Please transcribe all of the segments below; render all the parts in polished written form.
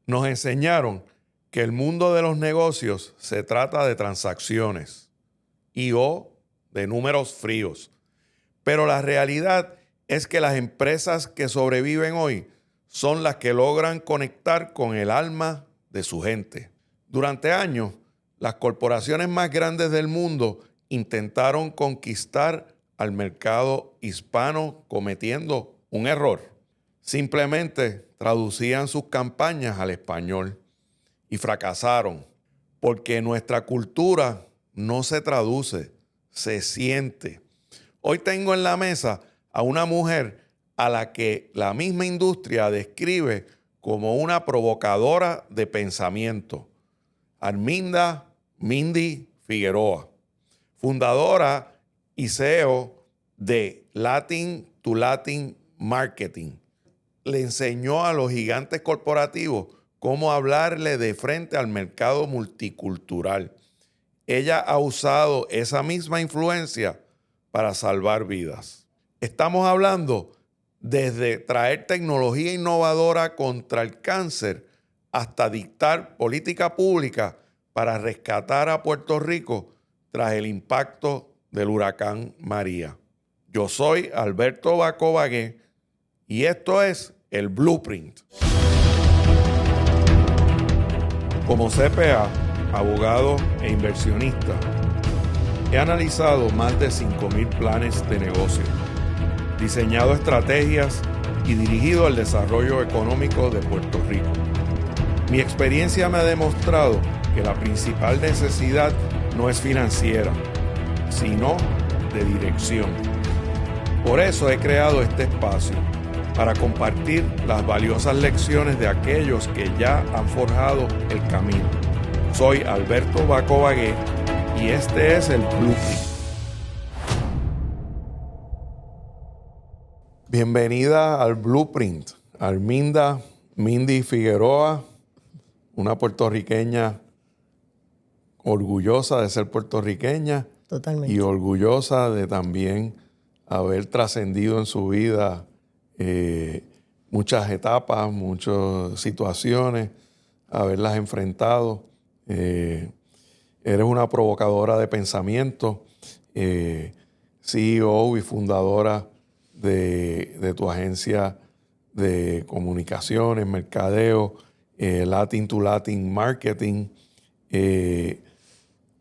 Nos enseñaron que el mundo de los negocios se trata de transacciones o de números fríos. Pero la realidad es que las empresas que sobreviven hoy son las que logran conectar con el alma de su gente. Durante años, las corporaciones más grandes del mundo intentaron conquistar al mercado hispano cometiendo un error. Simplemente traducían sus campañas al español y fracasaron porque nuestra cultura no se traduce, se siente. Hoy tengo en la mesa a una mujer a la que la misma industria describe como una provocadora de pensamiento. Arminda Mindy Figueroa, fundadora y CEO de Latin to Latin Marketing. Le enseñó a los gigantes corporativos cómo hablarle de frente al mercado multicultural. Ella ha usado esa misma influencia para salvar vidas. Estamos hablando desde traer tecnología innovadora contra el cáncer hasta dictar política pública para rescatar a Puerto Rico tras el impacto del huracán María. Yo soy Alberto Baco Bagué y esto es el Blueprint. Como CPA, abogado e inversionista, he analizado más de 5,000 planes de negocio, diseñado estrategias y dirigido el desarrollo económico de Puerto Rico. Mi experiencia me ha demostrado que la principal necesidad no es financiera, sino de dirección. Por eso he creado este espacio, para compartir las valiosas lecciones de aquellos que ya han forjado el camino. Soy Alberto Baco Bagué y este es el Blueprint. Bienvenida al Blueprint, Arminda Mindy Figueroa, una puertorriqueña orgullosa de ser puertorriqueña. Totalmente. Y orgullosa de también haber trascendido en su vida muchas etapas, muchas situaciones, haberlas enfrentado. Eres una provocadora de pensamiento, CEO y fundadora de tu agencia de comunicaciones, mercadeo, Latin to Latin Marketing.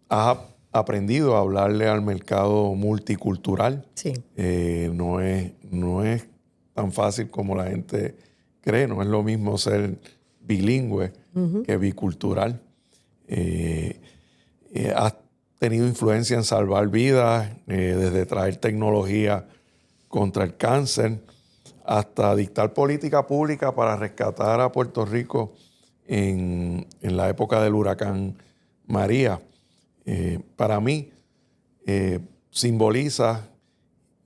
Has aprendido a hablarle al mercado multicultural. Sí. No es tan fácil como la gente cree. No es lo mismo ser bilingüe que bicultural. Has tenido influencia en salvar vidas, desde traer tecnología contra el cáncer hasta dictar política pública para rescatar a Puerto Rico en la época del huracán María. Para mí, simboliza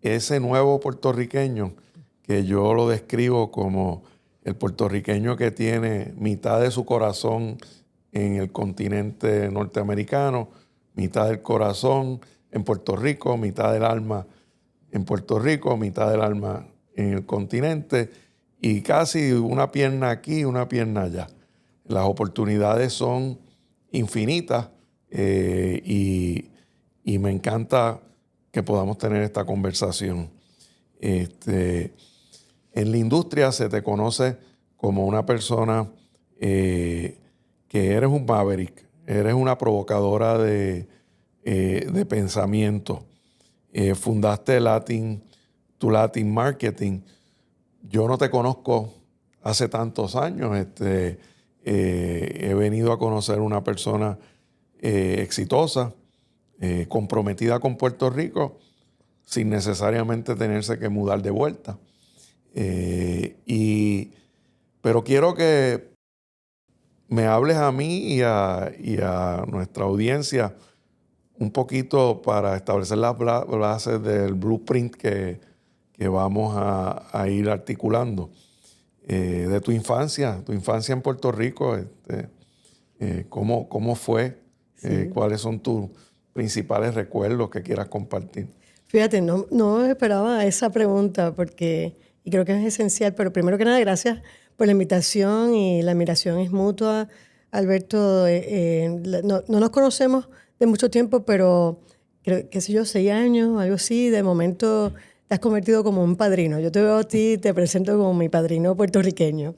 ese nuevo puertorriqueño que yo lo describo como el puertorriqueño que tiene mitad de su corazón en el continente norteamericano, mitad del corazón en Puerto Rico, mitad del alma en Puerto Rico, mitad del alma en el continente y casi una pierna aquí y una pierna allá. Las oportunidades son infinitas y me encanta que podamos tener esta conversación. En la industria se te conoce como una persona que eres un maverick, eres una provocadora de pensamiento. Fundaste Latin to Latin Marketing. Yo no te conozco hace tantos años. He venido a conocer una persona exitosa, comprometida con Puerto Rico, sin necesariamente tenerse que mudar de vuelta. Pero quiero que me hables a mí y a nuestra audiencia un poquito para establecer las bases del blueprint que vamos a ir articulando. De tu infancia en Puerto Rico, ¿cómo fue? Sí. ¿Cuáles son tus principales recuerdos que quieras compartir? Fíjate, no esperaba esa pregunta y creo que es esencial, pero primero que nada, gracias por la invitación y la admiración es mutua. Alberto, no nos conocemos de mucho tiempo, pero creo, qué sé yo, 6 años, algo así. De momento te has convertido como un padrino. Yo te veo a ti y te presento como mi padrino puertorriqueño.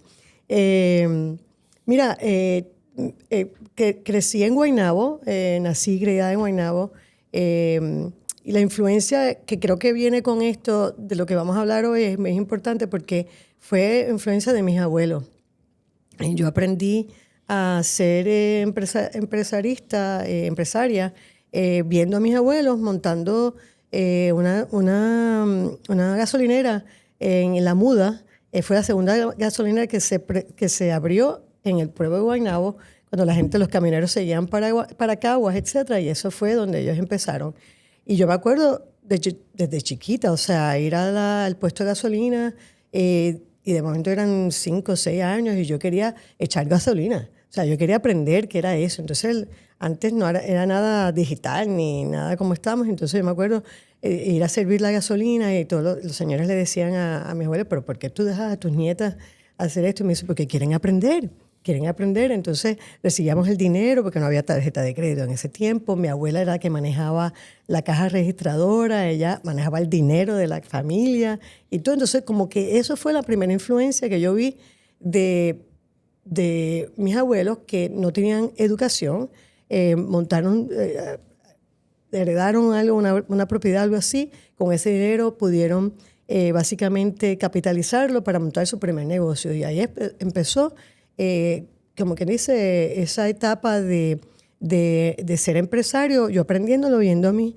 Mira, que crecí en Guaynabo, nací y criada en Guaynabo. Y la influencia que creo que viene con esto, de lo que vamos a hablar hoy, es importante porque fue influencia de mis abuelos. Yo aprendí a ser empresaria, viendo a mis abuelos montando una gasolinera en La Muda. Fue la segunda gasolinera que se abrió en el pueblo de Guaynabo, cuando la gente, los camioneros seguían para Caguas, etcétera, y eso fue donde ellos empezaron. Y yo me acuerdo desde chiquita, o sea, ir al puesto de gasolina, y de momento eran 5 o 6 años y yo quería echar gasolina. O sea, yo quería aprender qué era eso. Entonces, antes no era nada digital ni nada como estamos. Entonces, yo me acuerdo ir a servir la gasolina y todos los señores le decían a mi abuela, pero ¿por qué tú dejas a tus nietas hacer esto? Y me dice, porque quieren aprender. Quieren aprender, entonces recibíamos el dinero porque no había tarjeta de crédito en ese tiempo. Mi abuela era la que manejaba la caja registradora, ella manejaba el dinero de la familia y todo. Entonces, como que eso fue la primera influencia que yo vi de mis abuelos que no tenían educación, heredaron algo, una propiedad, algo así. Con ese dinero pudieron básicamente capitalizarlo para montar su primer negocio. Y ahí empezó, como que dice, esa etapa de ser empresario, yo aprendiéndolo, viendo a mis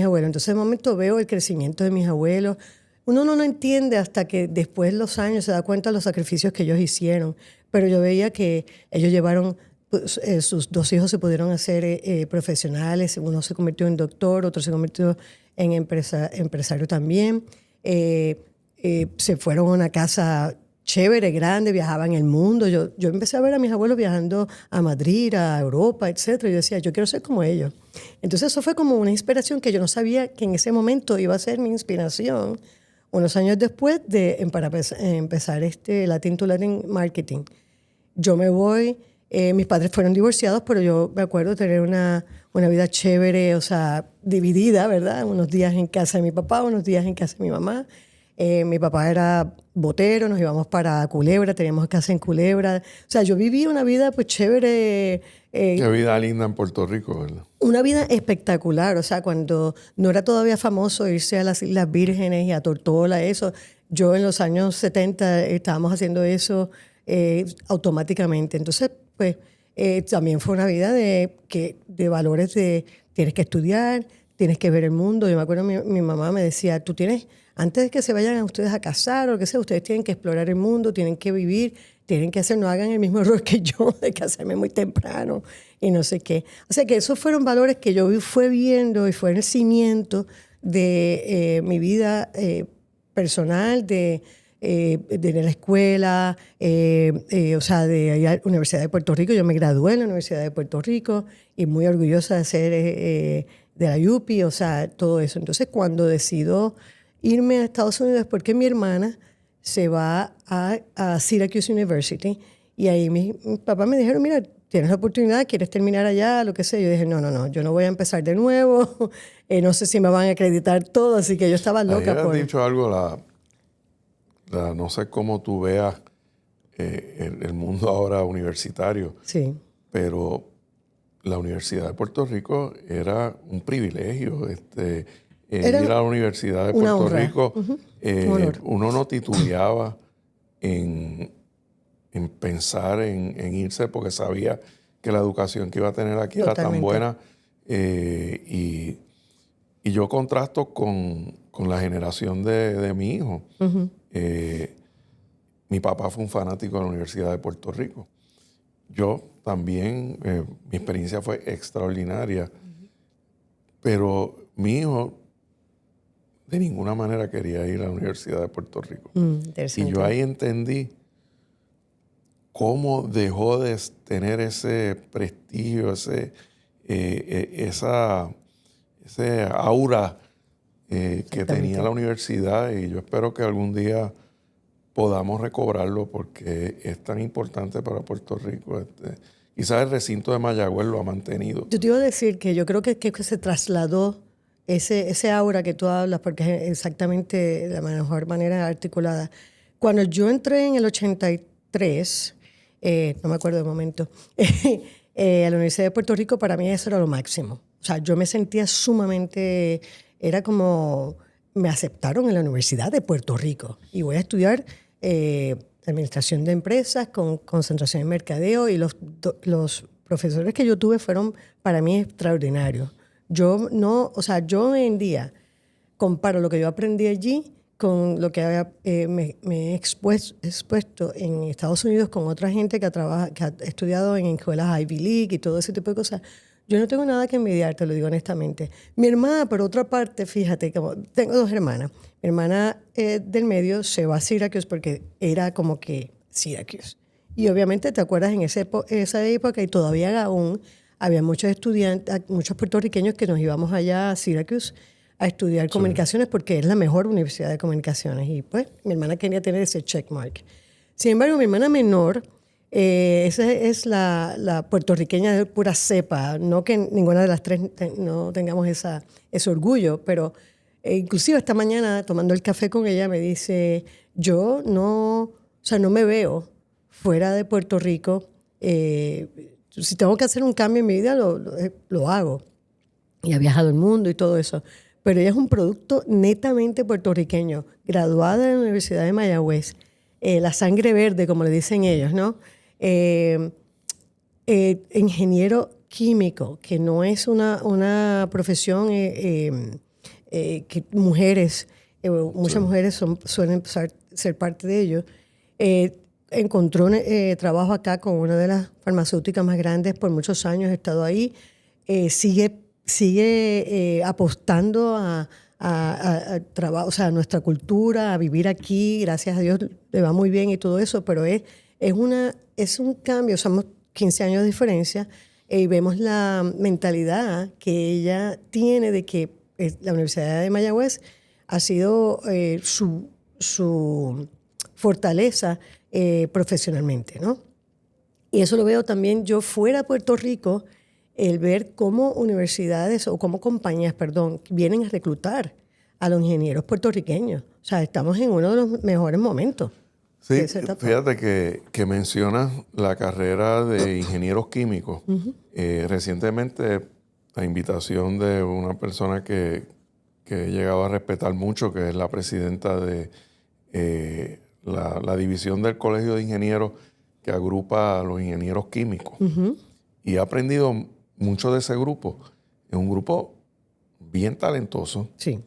abuelos. Entonces, de momento veo el crecimiento de mis abuelos. Uno no lo entiende hasta que después de los años se da cuenta de los sacrificios que ellos hicieron. Pero yo veía que ellos llevaron, pues, sus 2 hijos se pudieron hacer profesionales. Uno se convirtió en doctor, otro se convirtió en empresario también. Se fueron a una casa chévere, grande, viajaban el mundo. Yo empecé a ver a mis abuelos viajando a Madrid, a Europa, etcétera. Y yo decía, yo quiero ser como ellos. Entonces eso fue como una inspiración que yo no sabía que en ese momento iba a ser mi inspiración unos años después de empezar Latin to Latin Marketing. Yo me voy, mis padres fueron divorciados, pero yo me acuerdo tener una vida chévere, o sea, dividida, ¿verdad? Unos días en casa de mi papá, unos días en casa de mi mamá. Mi papá era botero, nos íbamos para Culebra, teníamos casa en Culebra. O sea, yo viví una vida pues chévere. Qué vida linda en Puerto Rico, ¿verdad? Una vida espectacular. O sea, cuando no era todavía famoso irse a las Islas Vírgenes y a Tortola, eso. Yo en los años 70 estábamos haciendo eso automáticamente. Entonces, pues, también fue una vida de valores de tienes que estudiar, tienes que ver el mundo. Yo me acuerdo, mi mamá me decía, tú tienes, antes de que se vayan a ustedes a casar o lo que sea, ustedes tienen que explorar el mundo, tienen que vivir, tienen que hacer, no hagan el mismo error que yo de casarme muy temprano y no sé qué. O sea que esos fueron valores que yo fui viendo y fue el cimiento de mi vida personal, de la escuela, o sea, de la Universidad de Puerto Rico. Yo me gradué en la Universidad de Puerto Rico y muy orgullosa de ser de la UPI, o sea, todo eso. Entonces, cuando decido irme a Estados Unidos, porque mi hermana se va a Syracuse University y ahí mis papás me dijeron, mira, tienes la oportunidad, quieres terminar allá, lo que sea. Yo dije, no, yo no voy a empezar de nuevo, no sé si me van a acreditar todo, así que yo estaba loca. Ahí has dicho algo, no sé cómo tú veas el mundo ahora universitario, sí, pero la Universidad de Puerto Rico era un privilegio. Ir a la Universidad de Puerto honra. Rico, Un honor. uno no titubeaba en pensar en irse porque sabía que la educación que iba a tener aquí era tan buena. Y yo contrasto con la generación de mi hijo. Mi papá fue un fanático de la Universidad de Puerto Rico. Yo también, mi experiencia fue extraordinaria, pero mi hijo de ninguna manera quería ir a la Universidad de Puerto Rico. Y yo ahí entendí cómo dejó de tener ese prestigio, ese aura que tenía la universidad, y yo espero que algún día podamos recobrarlo porque es tan importante para Puerto Rico. Quizás el recinto de Mayagüez lo ha mantenido. Yo te iba a decir que yo creo que se trasladó ese aura que tú hablas, porque es exactamente la mejor manera articulada. Cuando yo entré en el 83, no me acuerdo de momento, a la Universidad de Puerto Rico, para mí eso era lo máximo. O sea, yo me sentía sumamente, era como, me aceptaron en la Universidad de Puerto Rico y voy a estudiar administración de empresas con concentración en mercadeo, y los profesores que yo tuve fueron para mí extraordinarios. Yo hoy en día comparo lo que yo aprendí allí con lo que me he expuesto en Estados Unidos con otra gente que ha estudiado en escuelas Ivy League y todo ese tipo de cosas. Yo no tengo nada que envidiar, te lo digo honestamente. Mi hermana, por otra parte, fíjate, como tengo dos hermanas. Mi hermana del medio se va a Syracuse porque era como que Syracuse. Y obviamente te acuerdas en esa época, y todavía aún había muchos estudiantes, muchos puertorriqueños que nos íbamos allá a Syracuse a estudiar comunicaciones porque es la mejor universidad de comunicaciones. Y pues mi hermana quería tener ese checkmark. Sin embargo, mi hermana menor, esa es la puertorriqueña de pura cepa. No que ninguna de las tres no tengamos ese orgullo, pero inclusive esta mañana tomando el café con ella me dice, yo no me veo fuera de Puerto Rico. Si tengo que hacer un cambio en mi vida, lo hago. Y ha viajado el mundo y todo eso. Pero ella es un producto netamente puertorriqueño, graduada en la Universidad de Mayagüez, la sangre verde, como le dicen ellos, ¿no? Ingeniero químico, que no es una profesión que muchas mujeres suelen ser parte de ello. Encontró trabajo acá con una de las farmacéuticas más grandes por muchos años, he estado ahí, sigue apostando a trabajo, o sea, a nuestra cultura, a vivir aquí, gracias a Dios le va muy bien y todo eso, pero es un cambio, somos 15 años de diferencia, y vemos la mentalidad que ella tiene de que la Universidad de Mayagüez ha sido su fortaleza profesionalmente, ¿no? Y eso lo veo también yo fuera de Puerto Rico, el ver cómo universidades o cómo compañías, vienen a reclutar a los ingenieros puertorriqueños. O sea, estamos en uno de los mejores momentos. Sí, fíjate que mencionas la carrera de ingenieros químicos. Recientemente, a invitación de una persona que he llegado a respetar mucho, que es la presidenta de la división del Colegio de Ingenieros que agrupa a los ingenieros químicos. Y he aprendido mucho de ese grupo. Es un grupo bien talentoso, sí,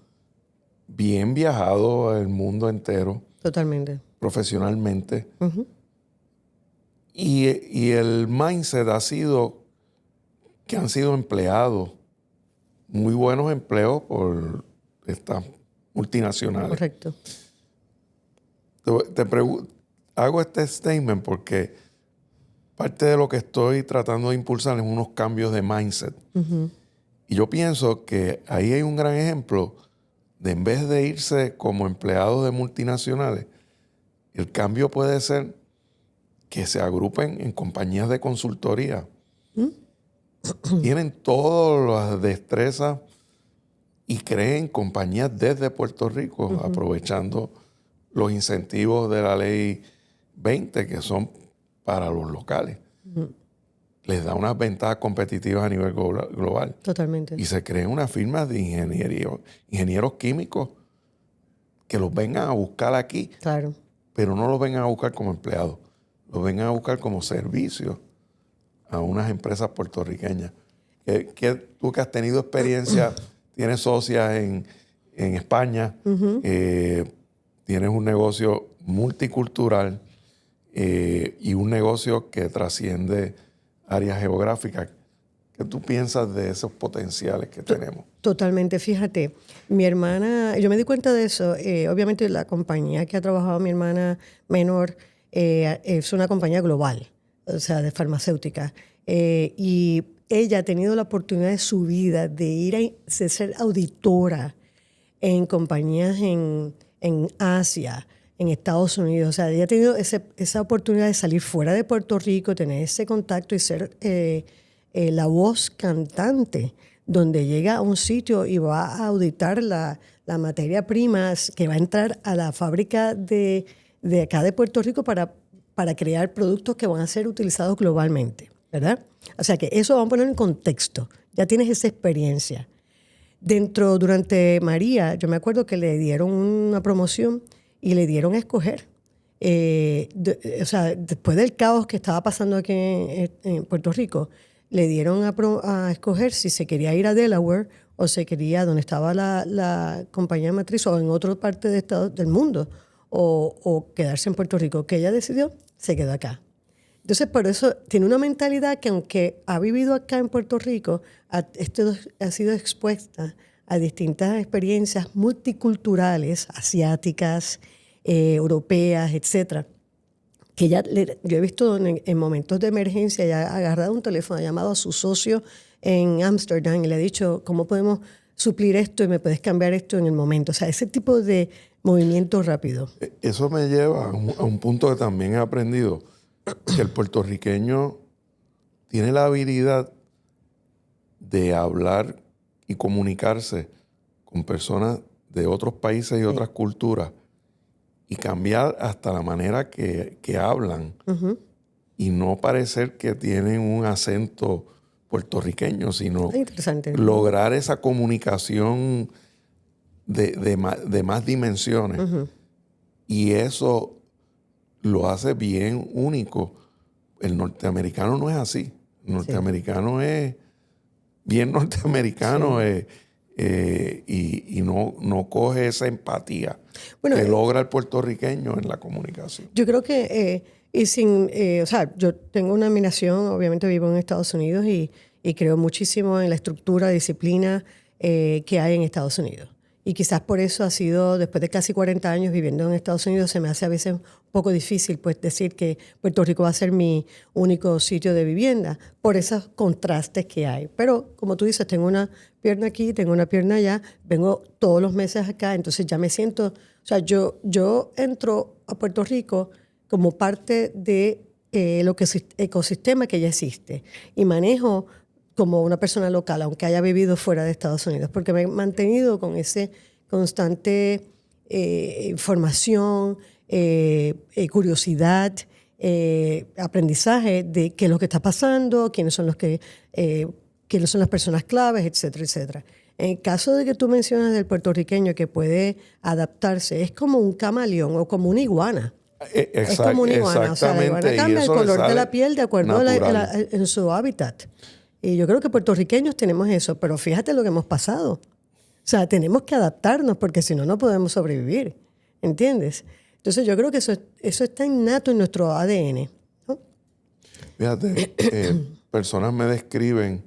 bien viajado el mundo entero. Totalmente. Profesionalmente. Y el mindset ha sido que han sido empleados, muy buenos empleos por estas multinacionales. Correcto. Hago este statement porque parte de lo que estoy tratando de impulsar es unos cambios de mindset. Y yo pienso que ahí hay un gran ejemplo de, en vez de irse como empleados de multinacionales, el cambio puede ser que se agrupen en compañías de consultoría. Tienen todas las destrezas y creen compañías desde Puerto Rico, aprovechando los incentivos de la Ley 20, que son para los locales. Les da unas ventajas competitivas a nivel global. Totalmente. Y se crean unas firmas de ingenieros químicos que los vengan a buscar aquí. Claro. Pero no los vengan a buscar como empleados. Los vengan a buscar como servicio a unas empresas puertorriqueñas. Tú que has tenido experiencia, tienes socias en España, tienes un negocio multicultural y un negocio que trasciende áreas geográficas. ¿Qué tú piensas de esos potenciales que tenemos? Totalmente. Fíjate, mi hermana, yo me di cuenta de eso. Obviamente la compañía que ha trabajado mi hermana menor es una compañía global, o sea, de farmacéutica. Y ella ha tenido la oportunidad de su vida de ir de ser auditora en compañías en Asia, en Estados Unidos. O sea, ella ha tenido esa oportunidad de salir fuera de Puerto Rico, tener ese contacto y ser la voz cantante, donde llega a un sitio y va a auditar la materia prima que va a entrar a la fábrica de acá de Puerto Rico para crear productos que van a ser utilizados globalmente, ¿verdad? O sea que eso vamos a poner en contexto. Ya tienes esa experiencia. Durante María, yo me acuerdo que le dieron una promoción y le dieron a escoger. O sea, después del caos que estaba pasando aquí en Puerto Rico, le dieron a escoger si se quería ir a Delaware o se quería donde estaba la compañía matriz o en otra parte del mundo o quedarse en Puerto Rico. Que ella decidió, se quedó acá. Entonces, por eso tiene una mentalidad que aunque ha vivido acá en Puerto Rico, ha sido expuesta a distintas experiencias multiculturales, asiáticas, europeas, etcétera, que yo he visto en momentos de emergencia, ya ha agarrado un teléfono, ha llamado a su socio en Ámsterdam y le ha dicho, ¿cómo podemos suplir esto y me puedes cambiar esto en el momento? O sea, ese tipo de movimiento rápido. Eso me lleva a un punto que también he aprendido, que el puertorriqueño tiene la habilidad de hablar y comunicarse con personas de otros países y otras culturas y cambiar hasta la manera que hablan y no parecer que tienen un acento puertorriqueño, sino lograr esa comunicación de más dimensiones. Y eso lo hace bien único. El norteamericano no es así. El norteamericano es bien norteamericano y no coge esa empatía que logra el puertorriqueño en la comunicación. Yo creo que, o sea, yo tengo una admiración, obviamente vivo en Estados Unidos y creo muchísimo en la estructura, disciplina que hay en Estados Unidos. Y quizás por eso ha sido, después de casi 40 años viviendo en Estados Unidos, se me hace a veces un poco difícil pues decir que Puerto Rico va a ser mi único sitio de vivienda, por esos contrastes que hay. Pero como tú dices, tengo una pierna aquí, tengo una pierna allá, vengo todos los meses acá, entonces ya me siento, o sea, yo entro a Puerto Rico como parte de lo que es ecosistema que ya existe y manejo como una persona local, aunque haya vivido fuera de Estados Unidos, porque me he mantenido con ese constante información, curiosidad, aprendizaje de qué es lo que está pasando, quiénes son las personas claves, etcétera, etcétera. En el caso de que tú mencionas del puertorriqueño que puede adaptarse, es como un camaleón o como una iguana. Es como una iguana. O sea, la iguana cambia el color de la piel de acuerdo en su hábitat. Y yo creo que puertorriqueños tenemos eso, pero fíjate lo que hemos pasado. O sea, tenemos que adaptarnos porque si no, no podemos sobrevivir. ¿Entiendes? Entonces yo creo que eso está innato en nuestro ADN, ¿no? Fíjate, personas me describen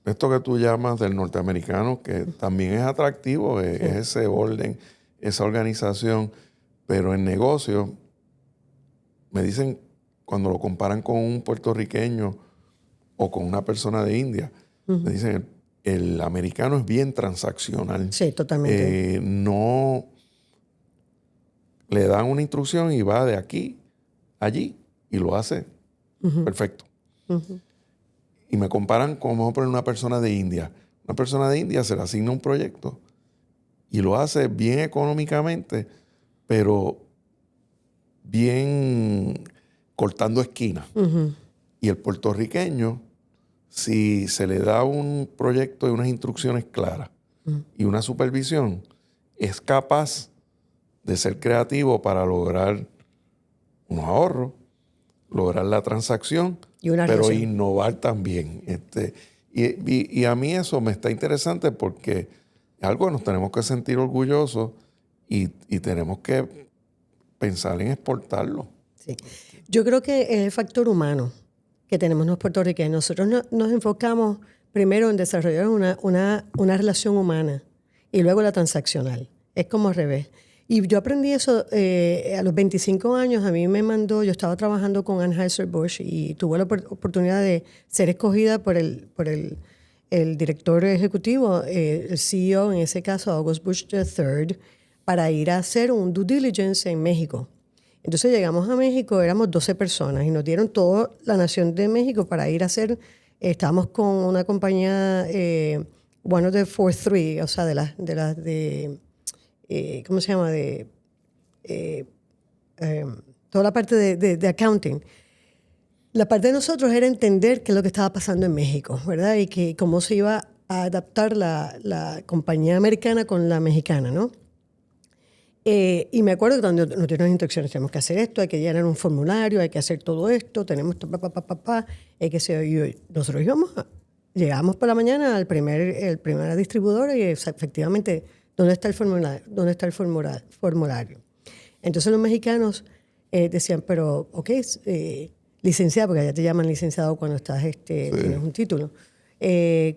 esto que tú llamas del norteamericano, que también es atractivo, es ese orden, esa organización, pero en negocios me dicen, cuando lo comparan con un puertorriqueño o con una persona de India, me dicen, el americano es bien transaccional. Sí, totalmente. No le dan una instrucción y va de aquí a allí y lo hace perfecto. Y me comparan con, vamos a poner, una persona de India. Una persona de India se le asigna un proyecto y lo hace bien económicamente, pero bien cortando esquinas. Y el puertorriqueño, si se le da un proyecto y unas instrucciones claras y una supervisión, es capaz de ser creativo para lograr unos ahorros, lograr la transacción, pero innovar también. Y a mí eso me está interesante porque es algo que nos tenemos que sentir orgullosos y tenemos que pensar en exportarlo. Sí. Yo creo que es el factor humano que tenemos los puertorriqueños. Nosotros nos enfocamos primero en desarrollar una relación humana y luego la transaccional. Es como al revés. Y yo aprendí eso a los 25 años. A mí me mandó, yo estaba trabajando con Anheuser-Busch y tuve la oportunidad de ser escogida por el director ejecutivo, el CEO, en ese caso August Busch III, para ir a hacer un due diligence en México. Entonces llegamos a México, éramos 12 personas y nos dieron toda la nación de México para ir a hacer, estábamos con una compañía, one of the 4-3, o sea, ¿cómo se llama? Toda la parte de accounting. La parte de nosotros era entender qué es lo que estaba pasando en México, ¿verdad? Y que cómo se iba a adaptar la compañía americana con la mexicana, ¿no? Y me acuerdo que cuando nos dieron instrucciones, tenemos que hacer esto, hay que llenar un formulario, hay que hacer todo esto, tenemos nosotros llegamos por la mañana al primer distribuidor y efectivamente, ¿dónde está el formulario? ¿Dónde está el formulario? Entonces los mexicanos decían, pero, ok, licenciado, porque ya te llaman licenciado cuando estás, tienes un título.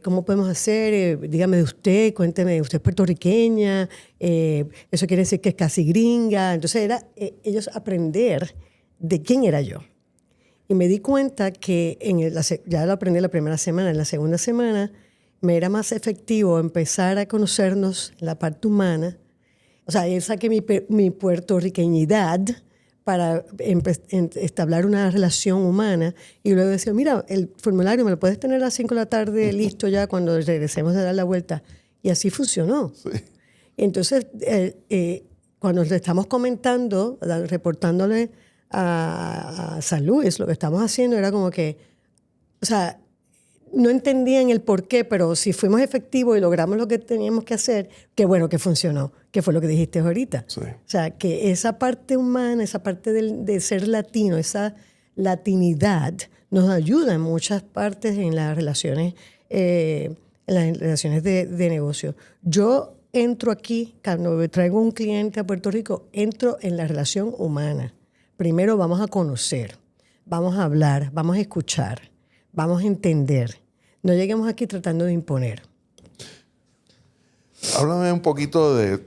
¿Cómo podemos hacer? Dígame de usted, cuénteme, usted es puertorriqueña, eso quiere decir que es casi gringa. Entonces era ellos aprender de quién era yo. Y me di cuenta que ya lo aprendí la primera semana, en la segunda semana me era más efectivo empezar a conocernos la parte humana. O sea, yo saqué mi puertorriqueñidad para establecer una relación humana y luego decía, mira, el formulario me lo puedes tener a las 5 de la tarde listo ya cuando regresemos de dar la vuelta. Y así funcionó. Sí. Entonces, cuando le estamos comentando, reportándole a San Luis, lo que estamos haciendo era como que, o sea, no entendían el por qué, pero si fuimos efectivos y logramos lo que teníamos que hacer, qué bueno que funcionó, que fue lo que dijiste ahorita. Sí. O sea, que esa parte humana, esa parte de ser latino, esa latinidad, nos ayuda en muchas partes en las relaciones, de negocio. Yo entro aquí, cuando traigo un cliente a Puerto Rico, entro en la relación humana. Primero vamos a conocer, vamos a hablar, vamos a escuchar, vamos a entender. No lleguemos aquí tratando de imponer. Háblame un poquito de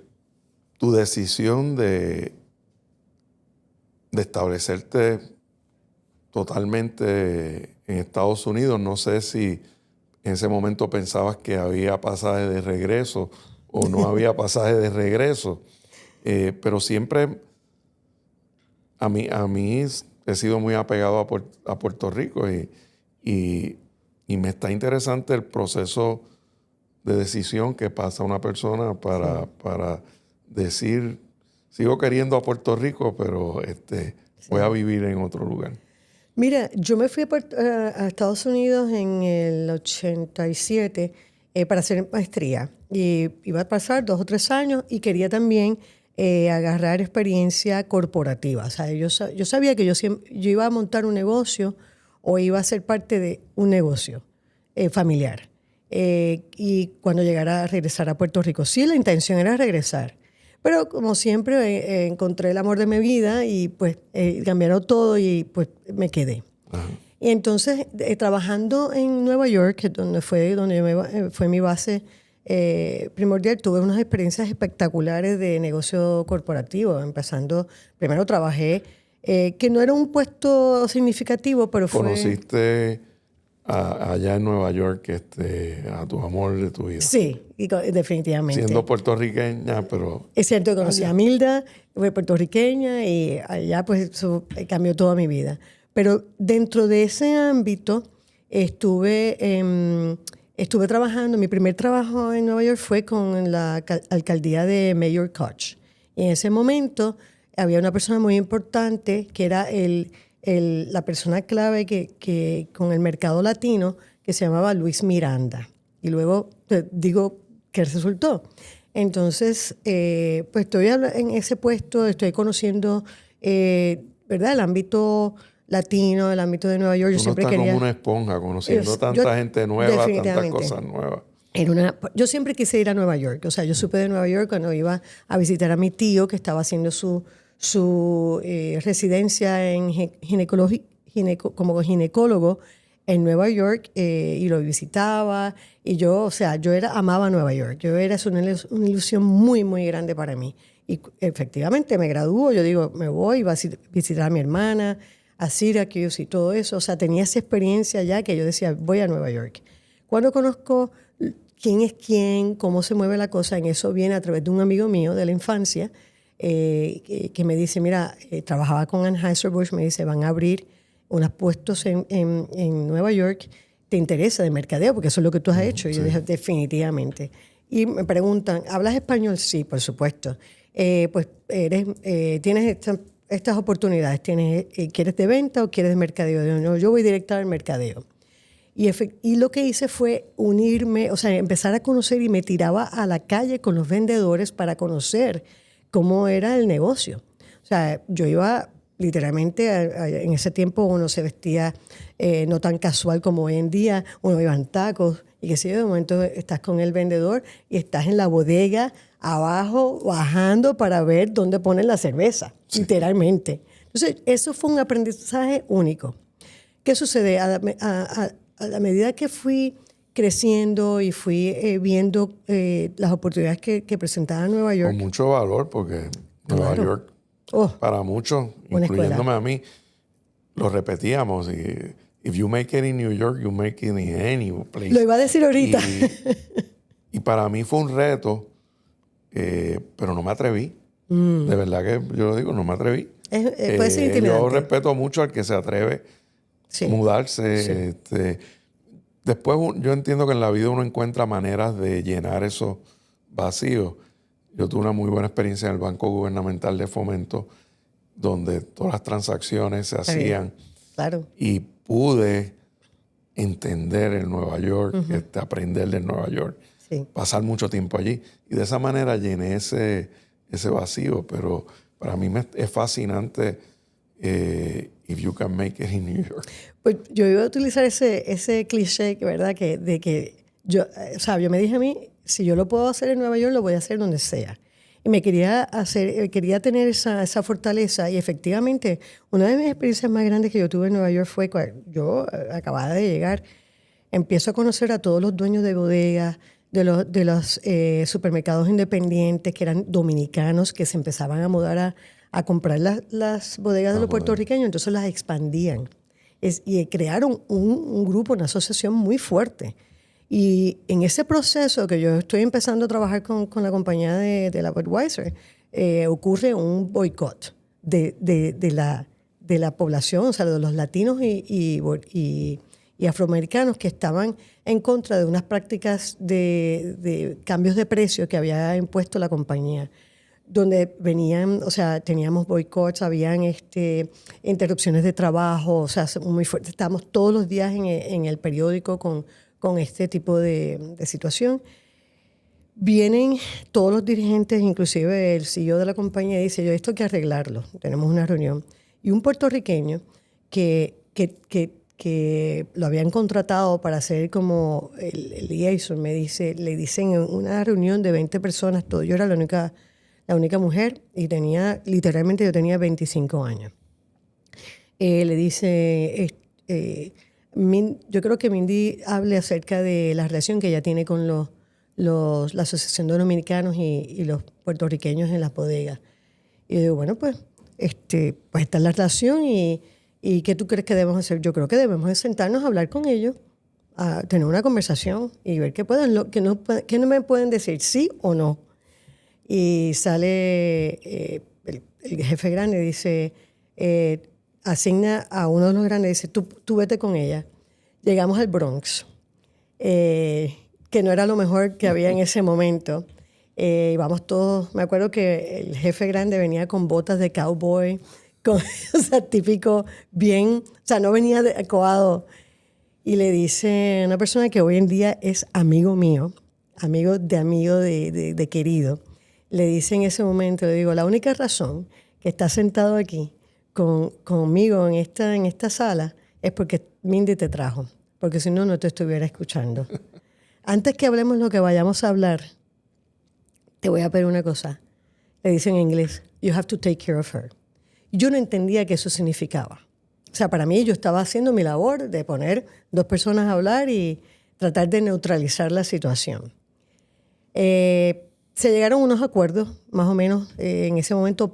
tu decisión de establecerte totalmente en Estados Unidos. No sé si en ese momento pensabas que había pasaje de regreso o no había pasaje de regreso. Pero siempre a mí he sido muy apegado a Puerto Rico y me está interesante el proceso de decisión que pasa una persona para decir, sigo queriendo a Puerto Rico, pero voy a vivir en otro lugar. Mira, yo me fui a Estados Unidos en el 87 para hacer maestría. Y iba a pasar 2 o 3 años y quería también agarrar experiencia corporativa. O sea, yo sabía que yo iba a montar un negocio o iba a ser parte de un negocio familiar. Y cuando llegara a regresar a Puerto Rico, sí, la intención era regresar. Pero como siempre encontré el amor de mi vida y pues cambiaron todo y pues me quedé. Ajá. Y entonces trabajando en Nueva York, donde fue mi base primordial, tuve unas experiencias espectaculares de negocio corporativo. Empezando, primero trabajé, que no era un puesto significativo, pero fue... ¿Conociste allá en Nueva York a tu amor de tu vida? Sí, definitivamente. Siendo puertorriqueña, pero... Es cierto, conocí a Milda, fue puertorriqueña y allá pues eso cambió toda mi vida. Pero dentro de ese ámbito estuve trabajando, mi primer trabajo en Nueva York fue con la alcaldía de Mayor Koch. Y en ese momento había una persona muy importante que era la persona clave que con el mercado latino, que se llamaba Luis Miranda. Y luego te digo qué resultó. Entonces, pues estoy en ese puesto, estoy conociendo, ¿verdad?, el ámbito latino, el ámbito de Nueva York. Yo siempre quería... como una esponja, conociendo tanta gente nueva, tantas cosas nuevas. Yo siempre quise ir a Nueva York. O sea, yo supe de Nueva York cuando iba a visitar a mi tío, que estaba haciendo su residencia en como ginecólogo en Nueva York, y lo visitaba. Y yo, o sea, amaba Nueva York. Es una ilusión muy, muy grande para mí. Y efectivamente me graduó. Yo digo, me voy, a visitar a mi hermana, a Syracuse y todo eso. O sea, tenía esa experiencia ya que yo decía, voy a Nueva York. Cuando conozco quién es quién, cómo se mueve la cosa. En eso viene a través de un amigo mío de la infancia que me dice, mira, trabajaba con Anheuser-Busch, me dice, van a abrir unos puestos en Nueva York, ¿te interesa de mercadeo? Porque eso es lo que tú has hecho. Y yo dije, definitivamente. Y me preguntan, ¿hablas español? Sí, por supuesto. Pues tienes estas oportunidades. ¿Quieres de venta o quieres de mercadeo? No, yo voy directa al mercadeo. Y lo que hice fue unirme, o sea, empezar a conocer y me tiraba a la calle con los vendedores para conocer cómo era el negocio. O sea, yo iba literalmente, en ese tiempo uno se vestía no tan casual como hoy en día, uno iba en tacos y qué sé yo, de momento estás con el vendedor y estás en la bodega abajo bajando para ver dónde ponen la cerveza, literalmente. Entonces, eso fue un aprendizaje único. ¿Qué sucede? A la medida que fui creciendo y fui viendo las oportunidades que presentaba Nueva York. Con mucho valor, porque Nueva York, para muchos, incluyéndome a mí, lo repetíamos. Y, if you make it in New York, you make it in any place. Lo iba a decir ahorita. Y para mí fue un reto, pero no me atreví. De verdad que yo lo digo, no me atreví. Puede ser intimidante. Yo respeto mucho al que se atreve a mudarse. Sí. Después yo entiendo que en la vida uno encuentra maneras de llenar esos vacíos. Yo tuve una muy buena experiencia en el Banco Gubernamental de Fomento, donde todas las transacciones se hacían. Claro. Y pude entender el Nueva York, aprender del Nueva York, pasar mucho tiempo allí. Y de esa manera llené ese vacío. Pero para mí es fascinante if you can make it in New York. Pues yo iba a utilizar ese cliché, ¿verdad? De que yo me dije a mí, si yo lo puedo hacer en Nueva York, lo voy a hacer donde sea. Y me quería tener esa fortaleza. Y efectivamente, una de mis experiencias más grandes que yo tuve en Nueva York fue cuando yo acababa de llegar. Empiezo a conocer a todos los dueños de bodegas, de los supermercados independientes, que eran dominicanos, que se empezaban a mudar a comprar las bodegas de los puertorriqueños, entonces las expandían. Y crearon un grupo, una asociación muy fuerte. Y en ese proceso que yo estoy empezando a trabajar con la compañía de la Budweiser, ocurre un boicot de la población, o sea, de los latinos y afroamericanos que estaban en contra de unas prácticas de cambios de precio que había impuesto la compañía, donde venían, o sea, teníamos boicots, habían interrupciones de trabajo, o sea, muy fuerte. Estábamos todos los días en el periódico con este tipo de situación. Vienen todos los dirigentes, inclusive el CEO de la compañía, y dice, esto hay que arreglarlo. Tenemos una reunión. Y un puertorriqueño que lo habían contratado para hacer como el liaison, le dicen en una reunión de 20 personas, yo era la única mujer y literalmente yo tenía 25 años. Le dice, yo creo que Mindy hable acerca de la relación que ella tiene con la Asociación de Dominicanos y los puertorriqueños en las bodegas. Y yo digo, bueno, pues esta es la relación y ¿qué tú crees que debemos hacer? Yo creo que debemos de sentarnos a hablar con ellos, a tener una conversación y ver qué no me pueden decir, sí o no. Y sale el jefe grande, dice, asigna a uno de los grandes, dice, tú vete con ella. Llegamos al Bronx, que no era lo mejor que había en ese momento. Vamos todos, me acuerdo que el jefe grande venía con botas de cowboy, o sea, típico, bien, o sea, no venía adecuado. Y le dice a una persona que hoy en día es amigo mío, amigo de querido, le dice en ese momento, le digo, la única razón que está sentado aquí conmigo en esta sala es porque Mindy te trajo, porque si no, no te estuviera escuchando. Antes que hablemos lo que vayamos a hablar, te voy a pedir una cosa. Le dice en inglés, you have to take care of her. Yo no entendía qué eso significaba. O sea, para mí yo estaba haciendo mi labor de poner dos personas a hablar y tratar de neutralizar la situación. Se llegaron a unos acuerdos, más o menos. En ese momento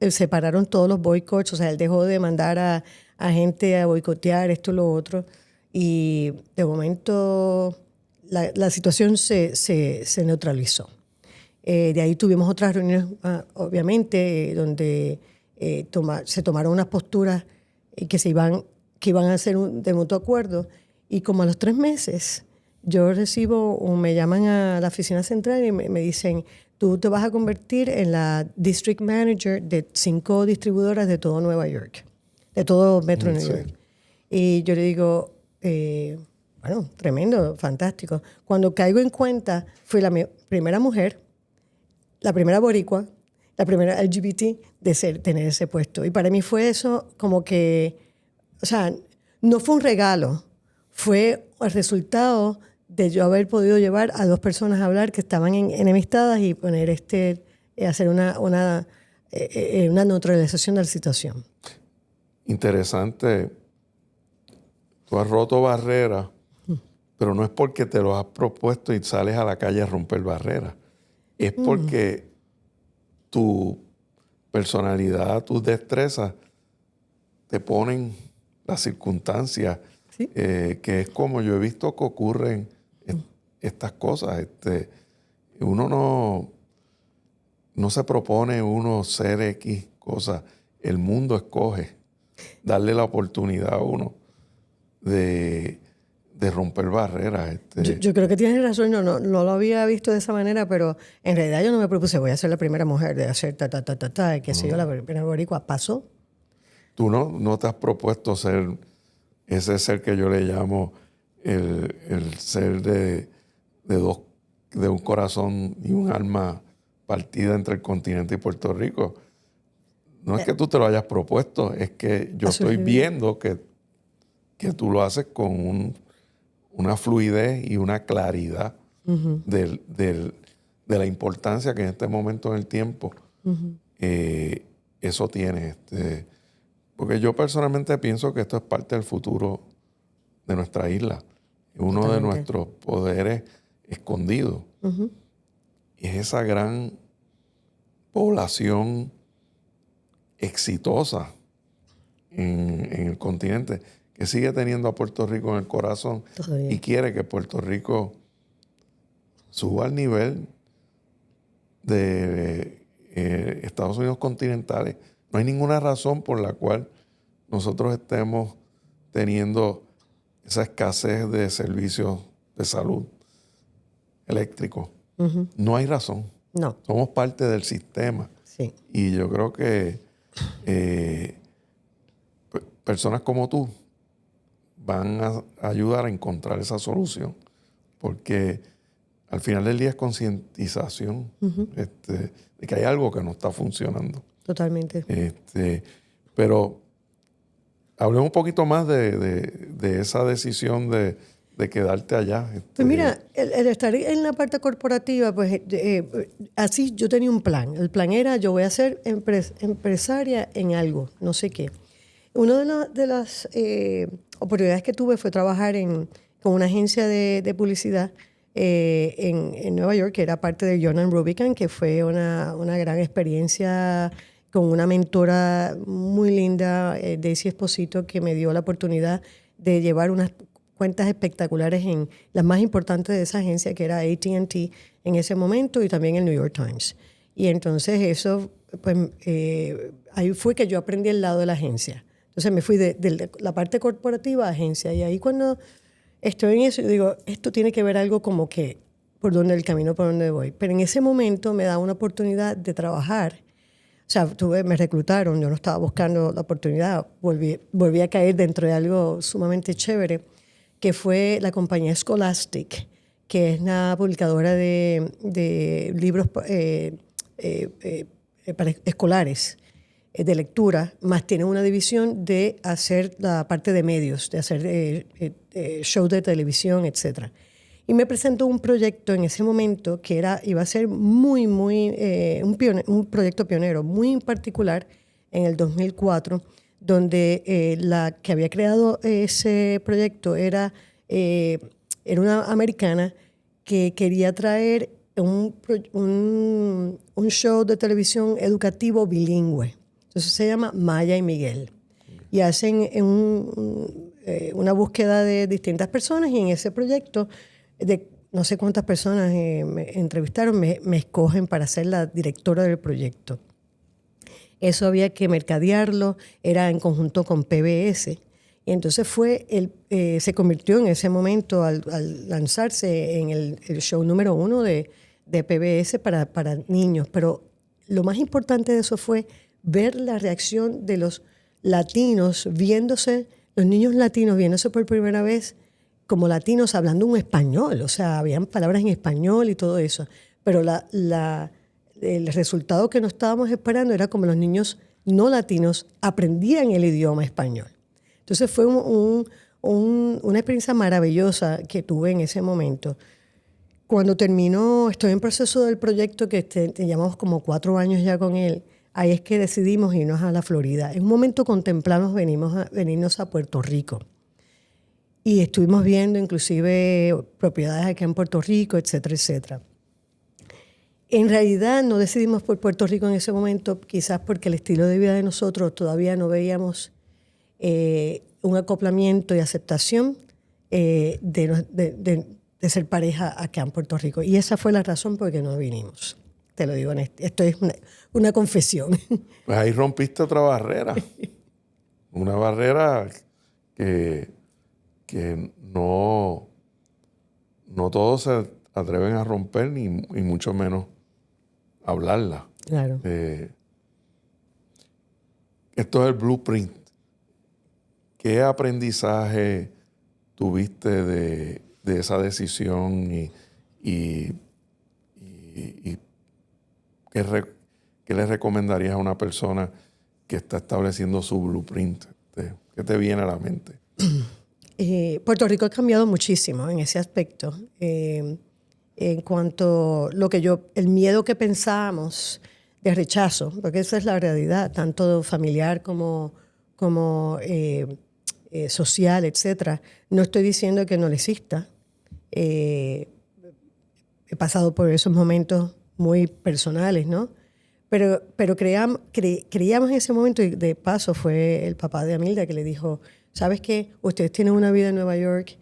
se pararon todos los boicots. O sea, él dejó de mandar a gente a boicotear esto y lo otro. Y de momento la situación se neutralizó. De ahí tuvimos otras reuniones, obviamente, donde se tomaron unas posturas que iban a ser de mutuo acuerdo. Y como a los 3 meses, yo me llaman a la oficina central y me dicen, tú te vas a convertir en la district manager de 5 distribuidoras de todo Nueva York, de todo Metro New York. Y yo le digo, bueno, tremendo, fantástico. Cuando caigo en cuenta, fui la primera mujer, la primera boricua, la primera LGBT de tener ese puesto. Y para mí fue eso como que, o sea, no fue un regalo, fue el resultado de yo haber podido llevar a 2 personas a hablar que estaban enemistadas y poner hacer una neutralización de la situación. Interesante. Tú has roto barreras, pero no es porque te lo has propuesto y sales a la calle a romper barreras. Es porque tu personalidad, tus destrezas te ponen las circunstancias, ¿Sí? que es como yo he visto que ocurren estas cosas. Uno no se propone uno ser X cosas. El mundo escoge darle la oportunidad a uno de romper barreras. Yo creo que tienes razón, no lo había visto de esa manera, pero en realidad yo no me propuse, voy a ser la primera mujer de hacer qué sé yo, la primera boricua. Pasó. Tú no te has propuesto ser ese ser que yo le llamo el ser de un corazón y un alma partida entre el continente y Puerto Rico. No es que tú te lo hayas propuesto, es que yo estoy viendo que tú lo haces con una fluidez y una claridad de la importancia que en este momento en el tiempo eso tiene. Porque yo personalmente pienso que esto es parte del futuro de nuestra isla. Uno Totalmente. de nuestros poderes escondidos. Y es esa gran población exitosa en el continente que sigue teniendo a Puerto Rico en el corazón. Todavía. Y quiere que Puerto Rico suba al nivel de Estados Unidos continentales. No hay ninguna razón por la cual nosotros estemos teniendo esa escasez de servicios de salud eléctricos. No hay razón. No. Somos parte del sistema. Sí. Y yo creo que personas como tú van a ayudar a encontrar esa solución. Porque al final del día es concientización de que hay algo que no está funcionando. Totalmente. Pero hablemos un poquito más de esa decisión de quedarte allá. Pues mira, el estar en la parte corporativa, pues así yo tenía un plan. El plan era, yo voy a ser empresaria en algo, no sé qué. Una de las oportunidades que tuve fue trabajar con una agencia de publicidad en Nueva York, que era parte de John & Rubicam, que fue una gran experiencia con una mentora muy linda, Daisy Esposito, que me dio la oportunidad de llevar unas cuentas espectaculares en las más importantes de esa agencia, que era AT&T en ese momento, y también el New York Times. Y entonces eso, pues ahí fue que yo aprendí el lado de la agencia. Entonces me fui de la parte corporativa a agencia. Y ahí cuando estoy en eso, yo digo, esto tiene que ver algo como que por dónde el camino, por dónde voy. Pero en ese momento me da una oportunidad de trabajar. O sea, me reclutaron, yo no estaba buscando la oportunidad. Volví a caer dentro de algo sumamente chévere, que fue la compañía Scholastic, que es una publicadora de libros para escolares, de lectura, más tiene una división de hacer la parte de medios, de hacer shows de televisión, etc. Y me presentó un proyecto en ese momento que iba a ser un proyecto pionero, muy particular, en el 2004, donde la que había creado ese proyecto era una americana que quería traer un show de televisión educativo bilingüe. Entonces se llama Maya y Miguel. Y hacen una búsqueda de distintas personas, y en ese proyecto no sé cuántas personas me entrevistaron, me escogen para ser la directora del proyecto. Eso había que mercadearlo, era en conjunto con PBS. Y entonces se convirtió en ese momento, al lanzarse, en el show número 1 de PBS para niños. Pero lo más importante de eso fue ver la reacción de los latinos los niños latinos viéndose por primera vez como latinos hablando un español. O sea, habían palabras en español y todo eso. Pero el resultado que no estábamos esperando era como los niños no latinos aprendían el idioma español. Entonces fue una experiencia maravillosa que tuve en ese momento. Cuando terminó, estoy en proceso del proyecto que llevamos como 4 años ya con él, ahí es que decidimos irnos a la Florida. En un momento contemplamos venirnos a Puerto Rico. Y estuvimos viendo inclusive propiedades aquí en Puerto Rico, etcétera, etcétera. En realidad no decidimos por Puerto Rico en ese momento, quizás porque el estilo de vida de nosotros todavía no veíamos un acoplamiento y aceptación de ser pareja acá en Puerto Rico. Y esa fue la razón por la que no vinimos. Te lo digo, esto es una confesión. Pues ahí rompiste otra barrera. Una barrera que no todos se atreven a romper, ni mucho menos hablarla. Claro. Esto es el blueprint. ¿Qué aprendizaje tuviste de esa decisión y qué le recomendarías a una persona que está estableciendo su blueprint? ¿Qué te viene a la mente? Puerto Rico ha cambiado muchísimo en ese aspecto. En cuanto a el miedo que pensábamos de rechazo, porque esa es la realidad, tanto familiar como social, etcétera. No estoy diciendo que no le exista. He pasado por esos momentos muy personales, ¿no? Pero creíamos en ese momento, y de paso fue el papá de Amilda que le dijo, ¿sabes qué? Ustedes tienen una vida en Nueva York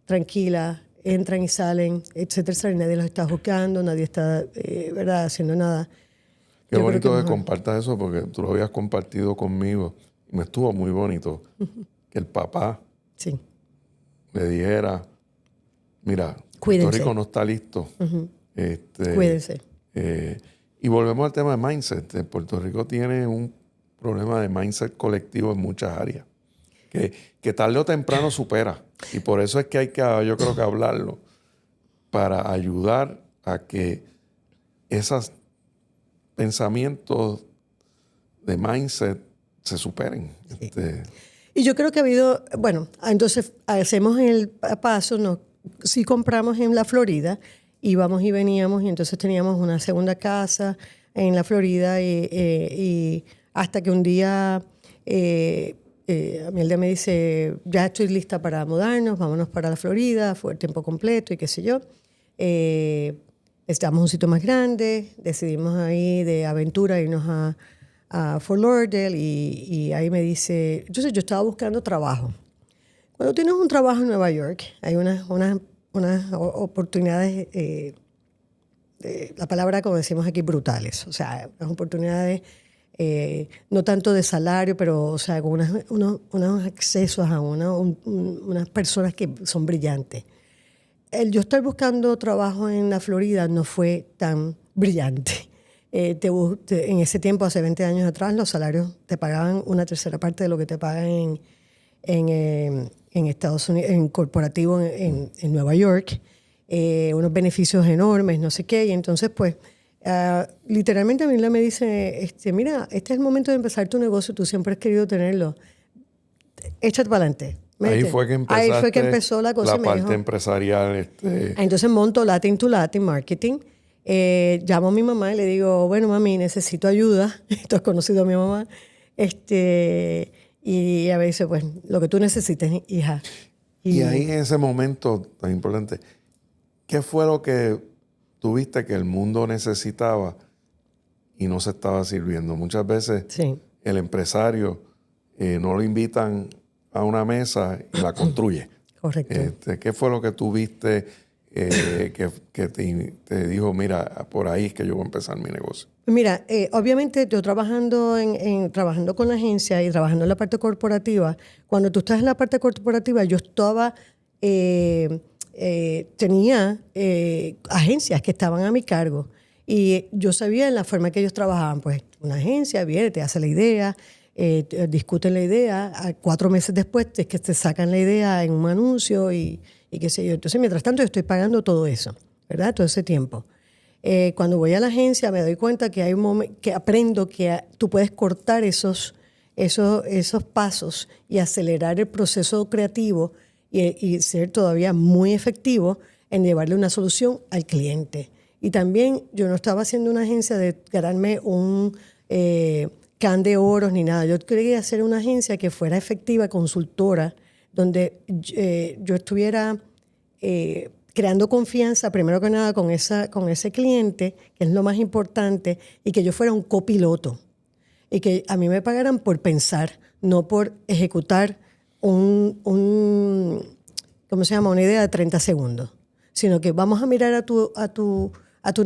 tranquila, entran y salen, etcétera, etcétera, y nadie los está juzgando, nadie está ¿verdad? Haciendo nada. Qué bonito que compartas eso, porque tú lo habías compartido conmigo y me estuvo muy bonito que el papá sí. le dijera, mira, Cuídense. Puerto Rico no está listo. Cuídense. Y volvemos al tema de mindset. Puerto Rico tiene un problema de mindset colectivo en muchas áreas, que tarde o temprano supera. Y por eso es que yo creo que hablarlo, para ayudar a que esos pensamientos de mindset se superen. Sí. Y yo creo que ha habido, bueno, entonces hacemos el paso, sí compramos en la Florida, íbamos y veníamos, y entonces teníamos una segunda casa en la Florida, y hasta que un día Amilda me dice, ya estoy lista para mudarnos, vámonos para la Florida, fue el tiempo completo y qué sé yo. Necesitamos un sitio más grande, decidimos ahí de aventura irnos a Fort Lauderdale, y ahí me dice, entonces yo estaba buscando trabajo. Cuando tienes un trabajo en Nueva York, hay unas oportunidades, la palabra como decimos aquí, brutales. O sea, unas oportunidades no tanto de salario, pero o sea, con unos accesos a unas personas que son brillantes. Yo estar buscando trabajo en la Florida no fue tan brillante. En ese tiempo, hace 20 años atrás, los salarios te pagaban una tercera parte de lo que te pagan en Estados Unidos, en corporativo en Nueva York. Unos beneficios enormes, no sé qué. Y entonces, pues, literalmente Amilda me dice, mira, este es el momento de empezar tu negocio, tú siempre has querido tenerlo. Échate para adelante. Ahí fue que empezó la cosa. La parte empresarial. Entonces monto Latin to Latin Marketing. Llamo a mi mamá y le digo, bueno, mami, necesito ayuda. Tú has conocido a mi mamá. Y ella me dice, pues, lo que tú necesites, hija. Y ahí en ese momento tan importante, ¿qué fue lo que tuviste que el mundo necesitaba y no se estaba sirviendo? Muchas veces el empresario no lo invitan a una mesa y la construye. Correcto. ¿Qué fue lo que tú viste que te dijo, mira, por ahí es que yo voy a empezar mi negocio? Mira, obviamente yo trabajando con la agencia y trabajando en la parte corporativa, cuando tú estás en la parte corporativa, yo estaba, tenía agencias que estaban a mi cargo y yo sabía en la forma que ellos trabajaban, pues una agencia viene, te hace la idea, discuten la idea, 4 meses después es que te sacan la idea en un anuncio y qué sé yo. Entonces, mientras tanto, yo estoy pagando todo eso, ¿verdad? Todo ese tiempo. Cuando voy a la agencia me doy cuenta que hay un momento que aprendo que tú puedes cortar esos pasos y acelerar el proceso creativo y ser todavía muy efectivo en llevarle una solución al cliente. Y también yo no estaba haciendo una agencia de ganarme un can de oros ni nada. Yo quería hacer una agencia que fuera efectiva, consultora, donde yo estuviera creando confianza, primero que nada, con ese cliente, que es lo más importante, y que yo fuera un copiloto. Y que a mí me pagaran por pensar, no por ejecutar ¿cómo se llama? Una idea de 30 segundos. Sino que vamos a mirar a tu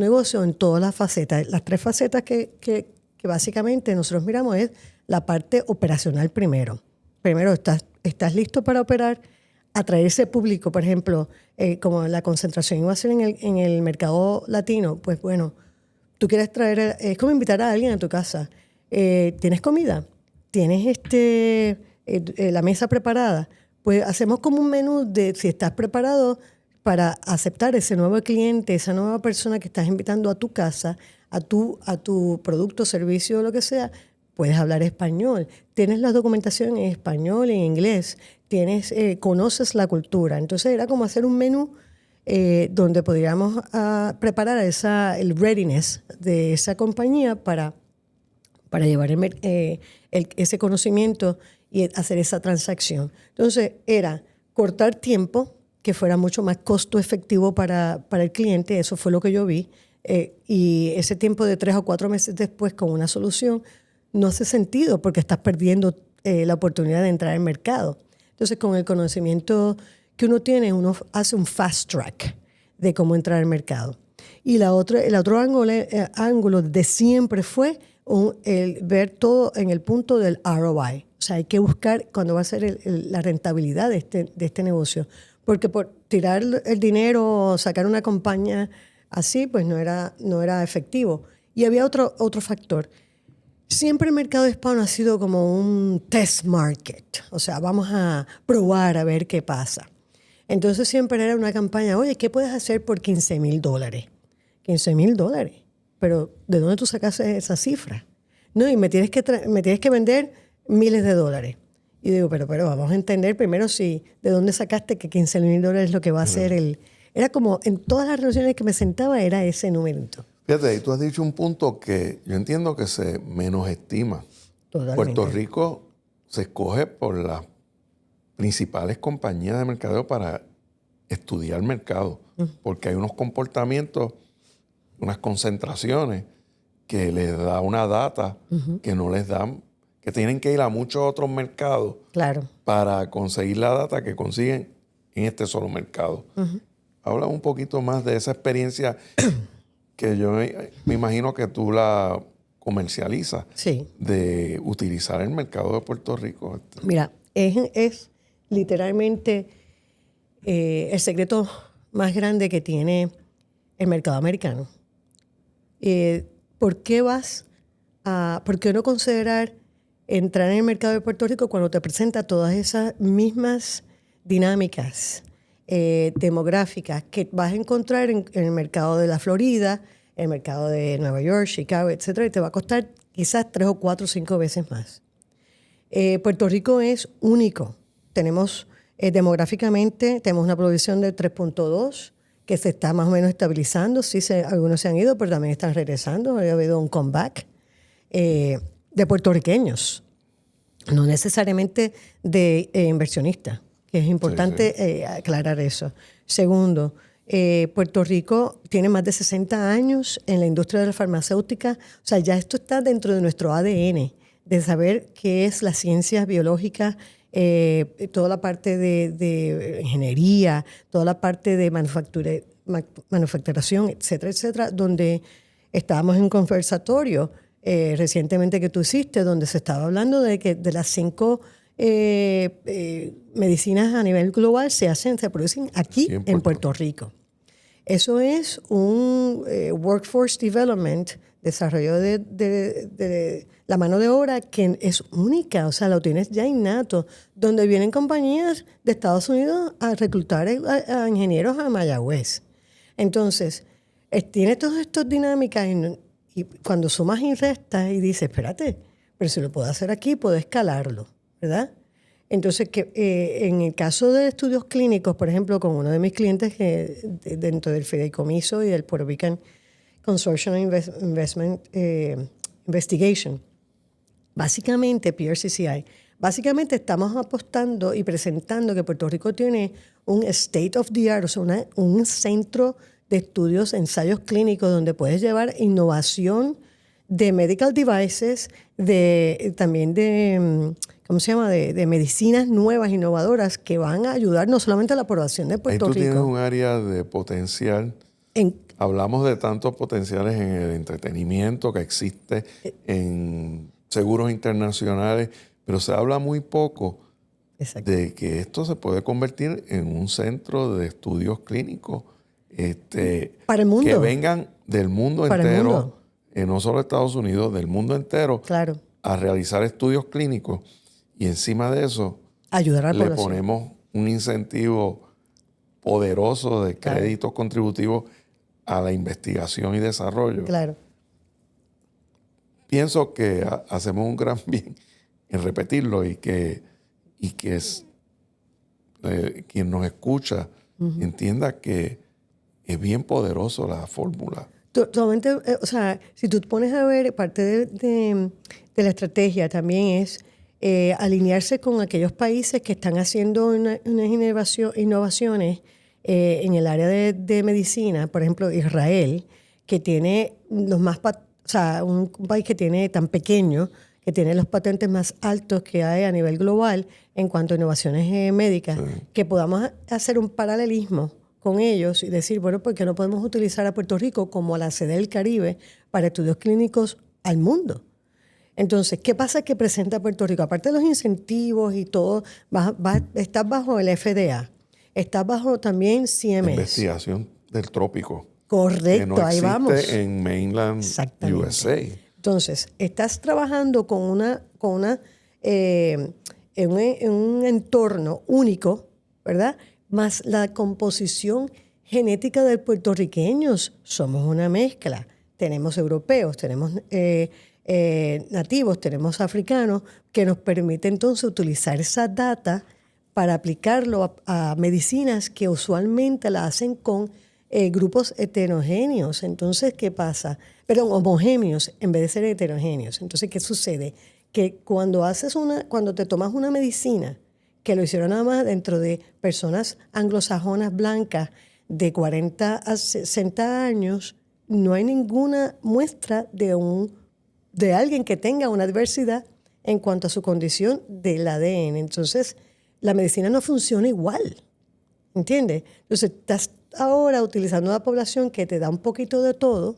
negocio en todas las facetas. Las 3 facetas que básicamente nosotros miramos es la parte operacional primero. Primero, ¿estás listo para operar? Atraer ese público, por ejemplo, como la concentración iba a ser en el mercado latino, pues bueno, tú quieres traer, es como invitar a alguien a tu casa. ¿Tienes comida? ¿Tienes la mesa preparada? Pues hacemos como un menú de si estás preparado para aceptar ese nuevo cliente, esa nueva persona que estás invitando a tu casa, a tu producto, servicio o lo que sea. Puedes hablar español, tienes la documentación en español, en inglés, conoces la cultura. Entonces era como hacer un menú donde podríamos preparar el readiness de esa compañía para llevar ese conocimiento y hacer esa transacción. Entonces era cortar tiempo, que fuera mucho más costo efectivo para el cliente, eso fue lo que yo vi, y ese tiempo de 3 o 4 meses después con una solución no hace sentido porque estás perdiendo la oportunidad de entrar al mercado. Entonces, con el conocimiento que uno tiene, uno hace un fast track de cómo entrar al mercado. Y el otro ángulo de siempre fue el ver todo en el punto del ROI. O sea, hay que buscar cuándo va a ser la rentabilidad de este negocio. Porque por tirar el dinero o sacar una campaña así, pues no era efectivo. Y había otro factor. Siempre el mercado hispano ha sido como un test market. O sea, vamos a probar a ver qué pasa. Entonces siempre era una campaña, oye, ¿qué puedes hacer por $15,000? $15,000. Pero ¿de dónde tú sacaste esa cifra? No, y me tienes que vender miles de dólares. Y digo, pero vamos a entender primero de dónde sacaste que $15,000 es lo que va a ser Era como, en todas las relaciones que me sentaba, era ese numerito. Fíjate, tú has dicho un punto que yo entiendo que se menos estima. Totalmente. Puerto Rico se escoge por las principales compañías de mercadeo para estudiar el mercado, porque hay unos comportamientos, unas concentraciones que les da una data que no les dan, que tienen que ir a muchos otros mercados para conseguir la data que consiguen en este solo mercado. Habla un poquito más de esa experiencia que yo me imagino que tú la comercializas, de utilizar el mercado de Puerto Rico. Mira, es literalmente el secreto más grande que tiene el mercado americano. ¿Por qué no considerar entrar en el mercado de Puerto Rico cuando te presenta todas esas mismas dinámicas demográficas que vas a encontrar en el mercado de la Florida, en el mercado de Nueva York, Chicago, etcétera, y te va a costar quizás 3 o 4 o 5 veces más? Puerto Rico es único. Tenemos demográficamente, tenemos una población de 3.2 que se está más o menos estabilizando. Sí, algunos se han ido, pero también están regresando. Ha habido un comeback de puertorriqueños, no necesariamente de inversionistas, que es importante aclarar eso. Segundo, Puerto Rico tiene más de 60 años en la industria de la farmacéutica. O sea, ya esto está dentro de nuestro ADN, de saber qué es las ciencias biológicas, toda la parte de ingeniería, toda la parte de manufacturación, etcétera, etcétera, donde estábamos en un conversatorio recientemente que tú hiciste, donde se estaba hablando de que de las 5 medicinas a nivel global se producen aquí Sí, en Puerto Rico. Eso es un workforce development, desarrollo de la mano de obra que es única, o sea, lo tienes ya innato, donde vienen compañías de Estados Unidos a reclutar a ingenieros a Mayagüez. Entonces, tiene todas estas dinámicas y cuando sumas y restas y dices, espérate, pero si lo puedo hacer aquí, puedo escalarlo, ¿verdad? Entonces, en el caso de estudios clínicos, por ejemplo, con uno de mis clientes dentro del fideicomiso y del Puerto Rican Consortium Investment Investigation, básicamente, PRCCI, básicamente estamos apostando y presentando que Puerto Rico tiene un state of the art, o sea, un centro de estudios, ensayos clínicos donde puedes llevar innovación de medical devices, también de, ¿cómo se llama?, de medicinas nuevas, innovadoras, que van a ayudar no solamente a la población de Puerto Ahí tú Rico. tienes un área de potencial. Hablamos de tantos potenciales en el entretenimiento que existe, en seguros internacionales, pero se habla muy poco Exacto. de que esto se puede convertir en un centro de estudios clínicos para el mundo. que vengan del mundo para entero, el mundo. No solo Estados Unidos, del mundo entero, claro, a realizar estudios clínicos, y encima de eso ayudar a la le población. ponemos un incentivo poderoso de créditos contributivos a la investigación y desarrollo. Claro. Pienso que hacemos un gran bien en repetirlo y que quien nos escucha entienda que es bien poderoso la fórmula. Totalmente, o sea, si tú te pones a ver, parte de la estrategia también es alinearse con aquellos países que están haciendo unas innovaciones en el área de medicina. Por ejemplo, Israel, que tiene los más, o sea, un país que tiene tan pequeño, que tiene los patentes más altos que hay a nivel global en cuanto a innovaciones médicas, que podamos hacer un paralelismo con ellos y decir, bueno, ¿por qué no podemos utilizar a Puerto Rico como la sede del Caribe para estudios clínicos al mundo? Entonces, ¿qué pasa que presenta Puerto Rico? Aparte de los incentivos y todo, estás bajo el FDA, estás bajo también CMS. Investigación del trópico. Correcto, que no ahí vamos. existe en mainland USA. Entonces, estás trabajando en un entorno único, ¿verdad? Más la composición genética de puertorriqueños. Somos una mezcla. Tenemos europeos, tenemos nativos, tenemos africanos, que nos permite entonces utilizar esa data para aplicarlo a medicinas que usualmente la hacen con grupos heterogéneos. Entonces, ¿qué pasa? Perdón, homogéneos en vez de ser heterogéneos. Entonces, ¿qué sucede? Que cuando te tomas una medicina, que lo hicieron nada más dentro de personas anglosajonas blancas de 40 a 60 años, no hay ninguna muestra de alguien que tenga una diversidad en cuanto a su condición del ADN. Entonces, la medicina no funciona igual. ¿Entiendes? Entonces, estás ahora utilizando una población que te da un poquito de todo,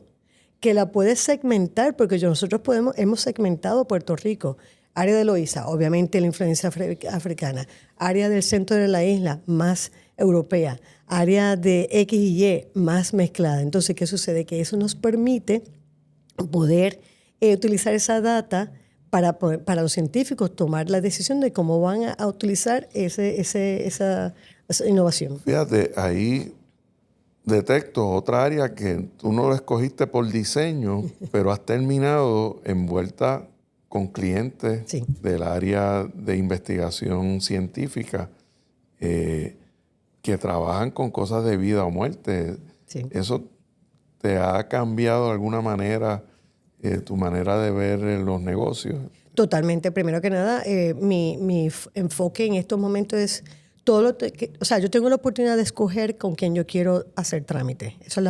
que la puedes segmentar, porque nosotros hemos segmentado Puerto Rico. Área de Loíza, obviamente la influencia africana. Área del centro de la isla, más europea. Área de X y Y, más mezclada. Entonces, ¿qué sucede? Que eso nos permite poder utilizar esa data para los científicos tomar la decisión de cómo van a utilizar esa innovación. Fíjate, ahí detecto otra área que tú no lo escogiste por diseño, pero has terminado envuelta con clientes del área de investigación científica que trabajan con cosas de vida o muerte. Sí. ¿Eso te ha cambiado de alguna manera tu manera de ver los negocios? Totalmente. Primero que nada, mi enfoque en estos momentos es yo tengo la oportunidad de escoger con quién yo quiero hacer trámite. Eso es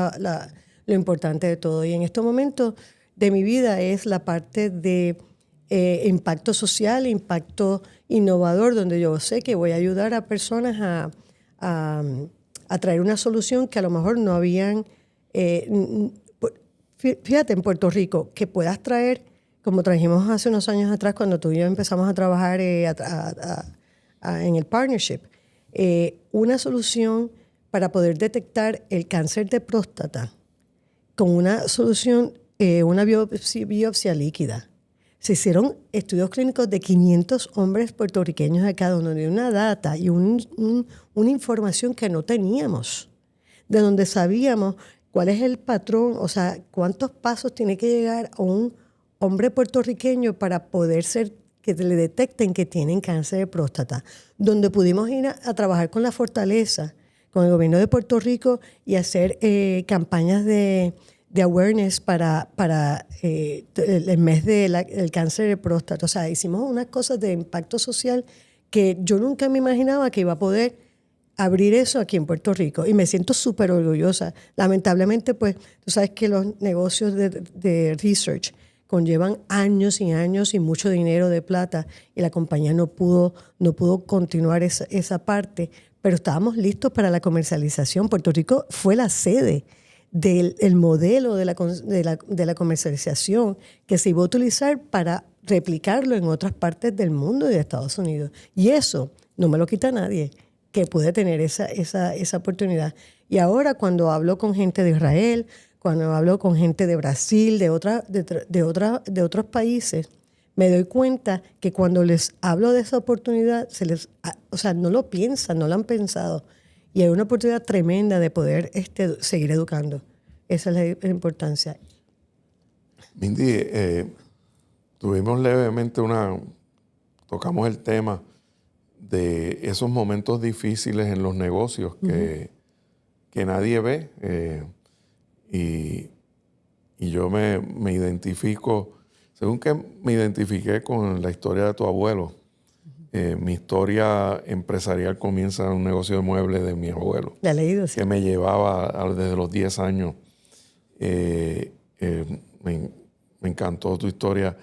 lo importante de todo. Y en estos momentos de mi vida es la parte de impacto social, impacto innovador, donde yo sé que voy a ayudar a personas a a traer una solución que a lo mejor no habían... fíjate, en Puerto Rico, que puedas traer, como trajimos hace unos años atrás, cuando tú y yo empezamos a trabajar en el partnership, una solución para poder detectar el cáncer de próstata con una solución, una biopsia líquida. Se hicieron estudios clínicos de 500 hombres puertorriqueños de cada uno, de una data y una información que no teníamos, de donde sabíamos cuál es el patrón, o sea, cuántos pasos tiene que llegar a un hombre puertorriqueño para poder ser, que le detecten que tienen cáncer de próstata, donde pudimos ir a trabajar con la Fortaleza, con el gobierno de Puerto Rico y hacer campañas de awareness para el mes del cáncer de próstata. O sea, hicimos unas cosas de impacto social que yo nunca me imaginaba que iba a poder abrir eso aquí en Puerto Rico. Y me siento súper orgullosa. Lamentablemente, pues, tú sabes que los negocios de research conllevan años y años y mucho dinero de plata, y la compañía no pudo continuar esa parte, pero estábamos listos para la comercialización. Puerto Rico fue la sede del modelo de la comercialización que se iba a utilizar para replicarlo en otras partes del mundo y de Estados Unidos. Y eso no me lo quita nadie, que pude tener esa oportunidad. Y ahora cuando hablo con gente de Israel, cuando hablo con gente de Brasil, de otros países, me doy cuenta que cuando les hablo de esa oportunidad, no lo piensan, no lo han pensado. Y hay una oportunidad tremenda de poder seguir educando. Esa es la importancia. Mindy, tuvimos levemente tocamos el tema de esos momentos difíciles en los negocios que nadie ve. Y yo me identifico, según que me identifiqué con la historia de tu abuelo. Mi historia empresarial comienza en un negocio de muebles de mi abuelo. La he leído, sí. Que me llevaba desde los 10 años. Me encantó tu historia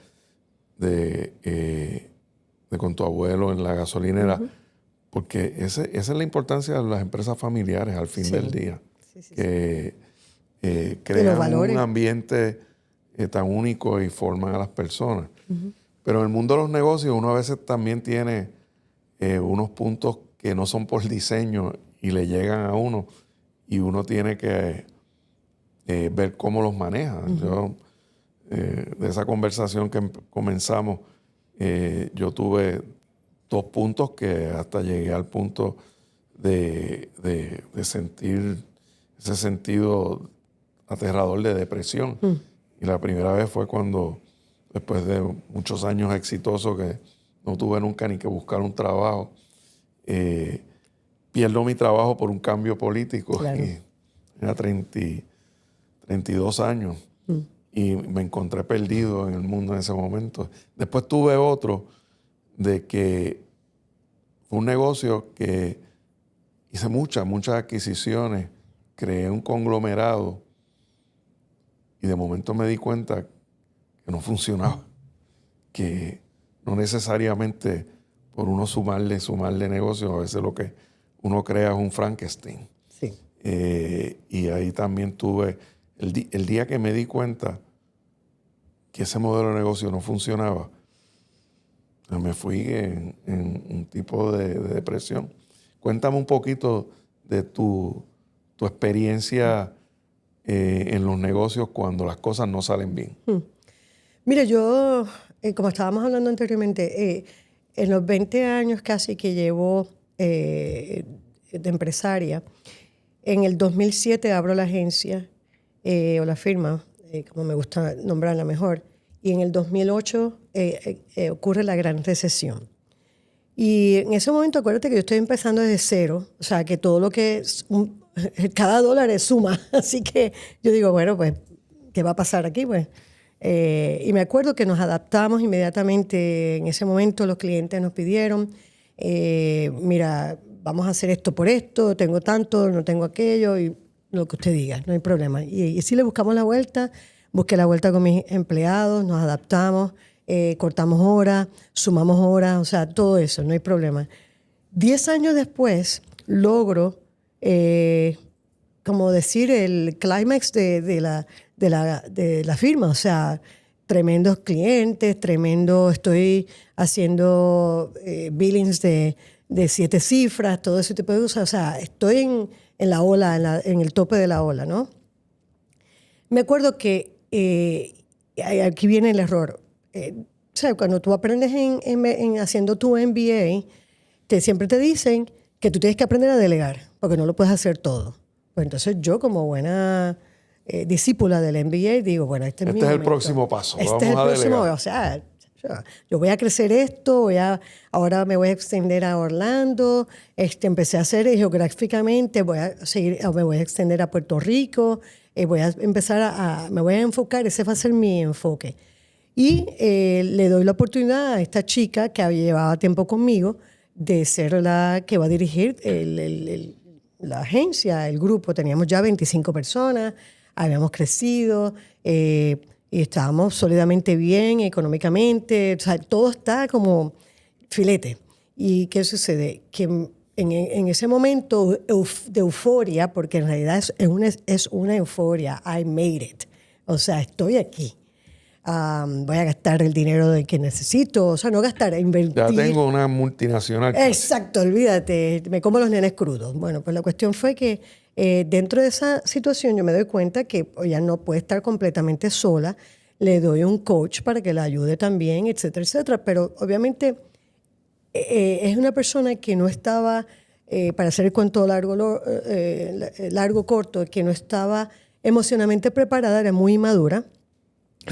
de con tu abuelo en la gasolinera, porque esa es la importancia de las empresas familiares al fin del día. Sí. Que crean un ambiente tan único y forman a las personas. Pero en el mundo de los negocios uno a veces también tiene unos puntos que no son por diseño y le llegan a uno, y uno tiene que ver cómo los maneja. Yo, de esa conversación que comenzamos, yo tuve 2 puntos que hasta llegué al punto de sentir ese sentido aterrador de depresión. Y la primera vez fue cuando, después de muchos años exitosos que no tuve nunca ni que buscar un trabajo, pierdo mi trabajo por un cambio político. Claro. Y era 32 años. Y me encontré perdido en el mundo en ese momento. Después tuve otro de que fue un negocio que hice muchas adquisiciones, creé un conglomerado y de momento me di cuenta que no funcionaba, que no necesariamente por uno sumarle negocios, a veces lo que uno crea es un Frankenstein. Sí. Y ahí también tuve, el día que me di cuenta que ese modelo de negocio no funcionaba, me fui en un tipo de depresión. Cuéntame un poquito de tu experiencia en los negocios cuando las cosas no salen bien. Mira, yo, como estábamos hablando anteriormente, en los 20 años casi que llevo de empresaria, en el 2007 abro la agencia o la firma, como me gusta nombrarla mejor, y en el 2008 ocurre la gran recesión. Y en ese momento, acuérdate que yo estoy empezando desde cero, o sea, que todo lo que es cada dólar es suma. Así que yo digo, bueno, pues, ¿qué va a pasar aquí? Pues, y me acuerdo que nos adaptamos inmediatamente. En ese momento los clientes nos pidieron, mira, vamos a hacer esto por esto, tengo tanto, no tengo aquello, y lo que usted diga, no hay problema. Y sí le buscamos la vuelta, busqué la vuelta con mis empleados, nos adaptamos, cortamos horas, sumamos horas, o sea, todo eso, no hay problema. 10 años después logro como decir, el clímax de la firma. O sea, tremendos clientes, estoy haciendo billings de 7 cifras, todo ese tipo de cosas. O sea, estoy en la ola, en el tope de la ola, ¿no? Me acuerdo que aquí viene el error. O sea, cuando tú aprendes haciendo tu MBA, siempre te dicen que tú tienes que aprender a delegar, porque no lo puedes hacer todo. Pues entonces yo, como buena discípula del MBA, digo, bueno, este es mi momento. El próximo paso. Este Vamos es el a próximo, delegar. o sea, yo voy a crecer esto, ahora me voy a extender a Orlando, empecé a hacer geográficamente, me voy a extender a Puerto Rico, voy a empezar me voy a enfocar, ese va a ser mi enfoque. Y le doy la oportunidad a esta chica que llevaba tiempo conmigo de ser la que va a dirigir la agencia, el grupo. Teníamos ya 25 personas, habíamos crecido y estábamos sólidamente bien económicamente. O sea, todo está como filete. ¿Y qué sucede? Que en ese momento de euforia, porque en realidad es una euforia, I made it. O sea, estoy aquí. Voy a gastar el dinero que necesito, o sea, no gastar, invertir. Ya tengo una multinacional. Casi. Exacto, olvídate, me como los nenes crudos. Bueno, pues la cuestión fue que dentro de esa situación yo me doy cuenta que ella no puede estar completamente sola, le doy un coach para que la ayude también, etcétera, etcétera, pero obviamente es una persona que no estaba, para hacer el cuento largo, corto, que no estaba emocionalmente preparada, era muy inmadura.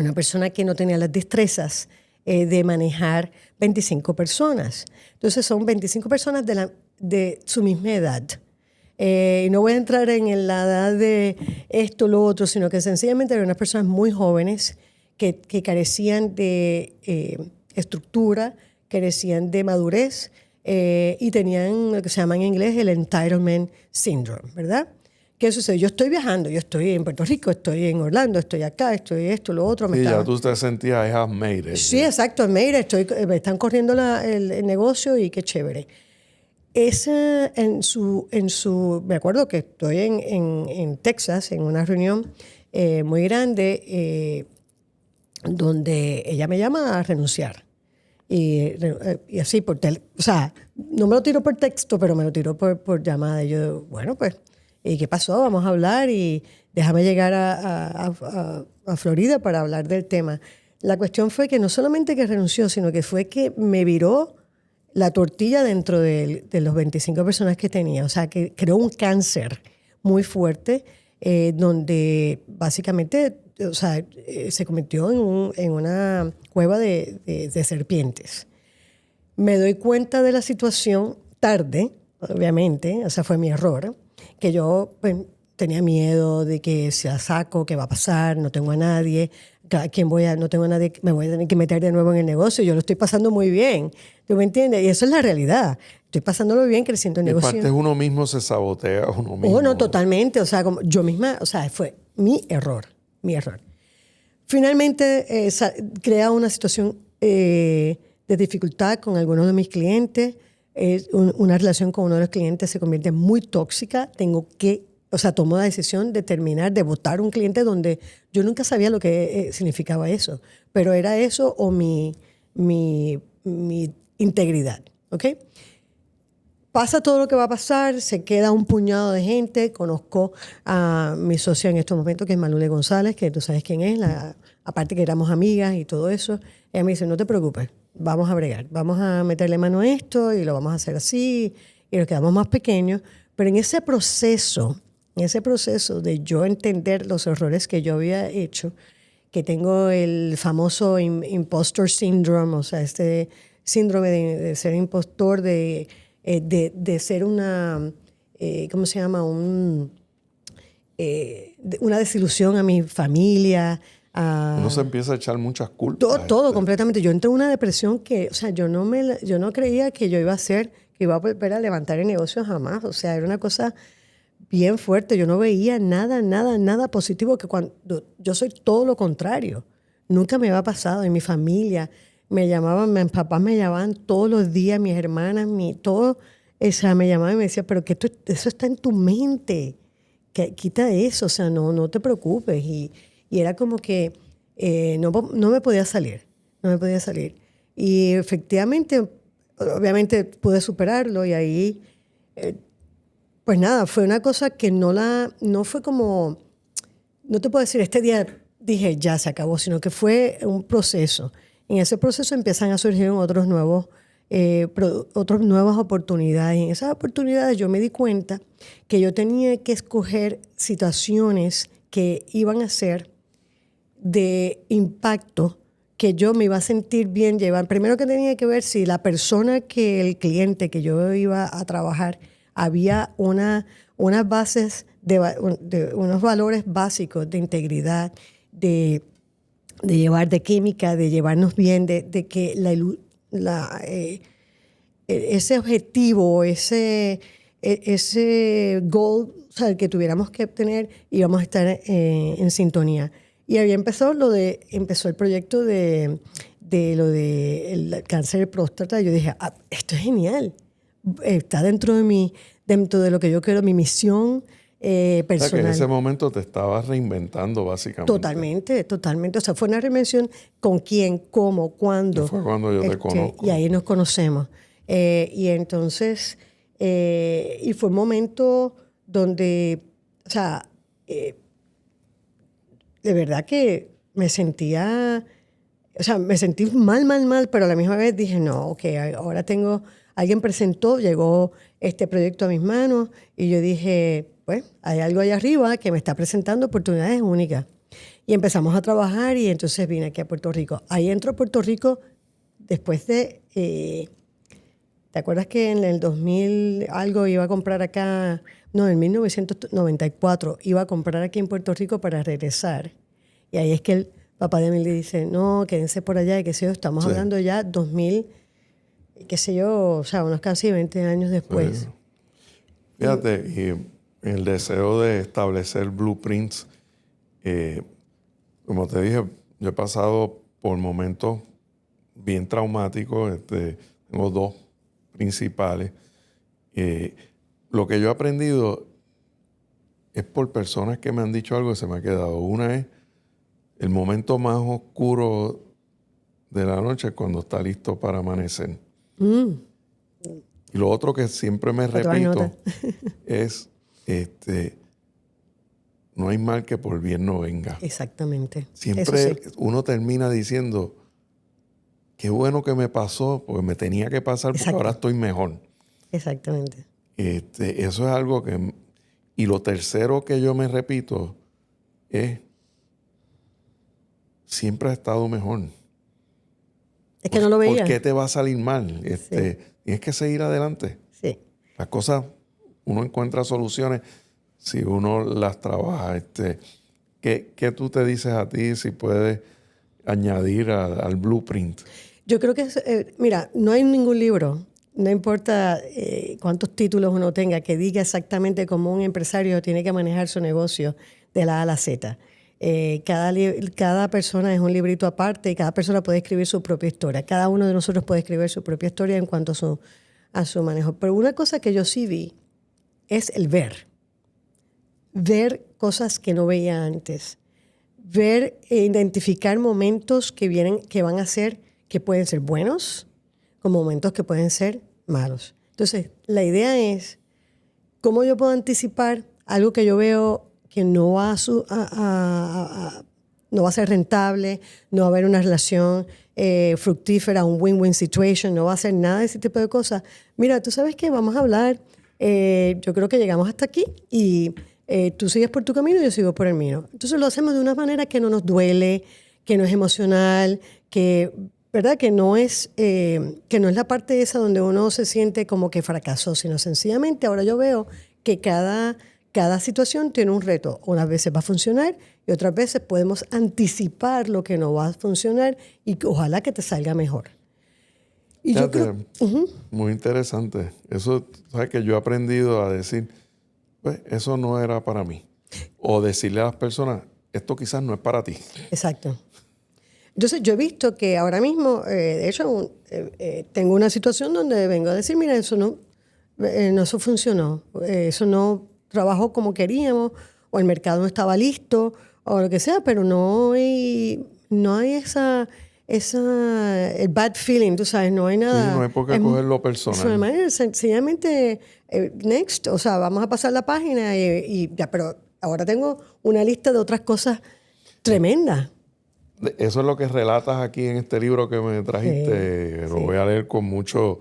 Una persona que no tenía las destrezas de manejar 25 personas. Entonces son 25 personas de su misma edad. Y no voy a entrar en la edad de esto, lo otro, sino que sencillamente eran unas personas muy jóvenes que carecían de estructura, carecían de madurez y tenían lo que se llama en inglés el entitlement syndrome, ¿verdad? ¿Qué sucede? Yo estoy viajando, yo estoy en Puerto Rico, estoy en Orlando, estoy acá, estoy esto, lo otro. Sí, ya tú te sentías, I have made it. Sí, exacto, me están corriendo el negocio y qué chévere. Esa, me acuerdo que estoy en Texas, en una reunión muy grande, donde ella me llama a renunciar. Y así, o sea, no me lo tiró por texto, pero me lo tiró por llamada. Y yo, bueno, pues, ¿y qué pasó? Vamos a hablar y déjame llegar a Florida para hablar del tema. La cuestión fue que no solamente que renunció, sino que fue que me viró la tortilla dentro de los 25 personas que tenía. O sea, que creó un cáncer muy fuerte donde básicamente, o sea, se convirtió en una cueva de serpientes. Me doy cuenta de la situación tarde, obviamente, o sea, fue mi error, que yo pues, tenía miedo de que si la saco, ¿qué va a pasar? No tengo a nadie. No tengo a nadie, me voy a tener que meter de nuevo en el negocio. Yo lo estoy pasando muy bien. ¿Tú me entiendes? Y eso es la realidad. Estoy pasándolo bien, creciendo en negocio. Y aparte uno mismo se sabotea a uno mismo. Oh, no, totalmente. O sea, como yo misma, o sea, fue mi error. Finalmente, crea una situación de dificultad con algunos de mis clientes. Una relación con uno de los clientes se convierte muy tóxica. Tomo la decisión de terminar, de votar un cliente donde yo nunca sabía lo que significaba eso. Pero era eso o mi integridad, ¿ok? Pasa todo lo que va a pasar, se queda un puñado de gente. Conozco a mi socia en estos momentos, que es Manule González, que tú sabes quién es, aparte que éramos amigas y todo eso. Ella me dice, no te preocupes, vamos a bregar, vamos a meterle mano a esto y lo vamos a hacer así y nos quedamos más pequeños. Pero en ese proceso de yo entender los errores que yo había hecho, que tengo el famoso impostor syndrome, o sea, este síndrome de ser impostor, de ser una, ¿cómo se llama? Una desilusión a mi familia. Uno se empieza a echar muchas culpas. Todo completamente. Yo entré en una depresión que, o sea, yo no creía que yo iba a volver a levantar el negocio jamás. O sea, era una cosa bien fuerte. Yo no veía nada positivo, que cuando yo soy todo lo contrario. Nunca me había pasado. En mi familia me llamaban, mis papás me llamaban todos los días, mis hermanas, todo ella me llamaba y me decía, pero que eso está en tu mente, que quita eso, o sea, no te preocupes. Y era como que no me podía salir, no me podía salir. Y efectivamente, obviamente pude superarlo y ahí, pues nada, fue una cosa que no fue como, no te puedo decir, este día dije ya se acabó, sino que fue un proceso. En ese proceso empiezan a surgir otras nuevas oportunidades. Y en esas oportunidades yo me di cuenta que yo tenía que escoger situaciones que iban a ser de impacto, que yo me iba a sentir bien llevar. Primero que tenía que ver si la persona el cliente que yo iba a trabajar, había unas bases de unos valores básicos de integridad, de llevar de química, de llevarnos bien, de que ese objetivo, ese goal, o sea, el que tuviéramos que obtener, íbamos a estar en sintonía. Y ahí empezó el proyecto de lo del cáncer de próstata. Yo dije, esto es genial. Está dentro de lo que yo quiero, mi misión personal. O sea, que en ese momento te estabas reinventando, básicamente. Totalmente. O sea, fue una reinvención con quién, cómo, cuándo. Y fue cuando yo te conozco. Y ahí nos conocemos. Y entonces, y fue un momento donde, o sea, de verdad que me sentía, o sea, me sentí mal, pero a la misma vez dije, no, ok, ahora alguien presentó, llegó este proyecto a mis manos y yo dije, pues, hay algo allá arriba que me está presentando oportunidades únicas. Y empezamos a trabajar y entonces vine aquí a Puerto Rico. Ahí entro a Puerto Rico después de, ¿te acuerdas que en el 2000 algo iba a comprar acá? No, en 1994 iba a comprar aquí en Puerto Rico para regresar. Y ahí es que el papá de Emily dice, no, quédense por allá, y qué sé yo, estamos hablando ya 2000, qué sé yo, o sea, unos casi 20 años después. Sí. Fíjate, y el deseo de establecer blueprints, como te dije, yo he pasado por momentos bien traumáticos, tengo dos principales. Lo que yo he aprendido es por personas que me han dicho algo que se me ha quedado. Una es el momento más oscuro de la noche cuando está listo para amanecer. Y lo otro que siempre me repito es, no hay mal que por bien no venga. Exactamente. Siempre uno termina diciendo, qué bueno que me pasó, porque me tenía que pasar porque ahora estoy mejor. Exactamente. Eso es algo que... Y lo tercero que yo me repito es, siempre ha estado mejor. Es que no lo veía. ¿Por qué te va a salir mal? Tienes que seguir adelante. Sí. Las cosas, uno encuentra soluciones si uno las trabaja. ¿Qué tú te dices a ti si puedes añadir al blueprint? Yo creo que, mira, no hay ningún libro, no importa cuántos títulos uno tenga, que diga exactamente cómo un empresario tiene que manejar su negocio de la A a la Z. Cada persona es un librito aparte y cada persona puede escribir su propia historia. Cada uno de nosotros puede escribir su propia historia en cuanto a su manejo. Pero una cosa que yo sí vi es el ver. Ver cosas que no veía antes. Ver e identificar momentos que van a ser, que pueden ser buenos, como momentos que pueden ser malos. Entonces, la idea es cómo yo puedo anticipar algo que yo veo que no va a ser rentable, no va a haber una relación fructífera, un win-win situation, no va a ser nada de ese tipo de cosas. Mira, tú sabes que vamos a hablar, yo creo que llegamos hasta aquí y tú sigues por tu camino y yo sigo por el mío. Entonces lo hacemos de una manera que no nos duele, que no es emocional, ¿verdad? Que no es la parte esa donde uno se siente como que fracasó, sino sencillamente ahora yo veo que cada situación tiene un reto. Unas veces va a funcionar y otras veces podemos anticipar lo que no va a funcionar y ojalá que te salga mejor. Y yo creo, muy interesante. Eso, sabes que yo he aprendido a decir, pues eso no era para mí. O decirle a las personas, esto quizás no es para ti. Exacto. Entonces, yo he visto que ahora mismo, de hecho, tengo una situación donde vengo a decir, mira, eso no, no, eso funcionó. Eso no trabajó como queríamos, o el mercado no estaba listo, o lo que sea, pero no hay el bad feeling, tú sabes, no hay Sí, nada. no hay por qué cogerlo personal. Sencillamente, next, o sea, vamos a pasar la página y ya, pero ahora tengo una lista de otras cosas tremendas. Eso es lo que relatas aquí en este libro que me trajiste. Lo voy a leer con mucho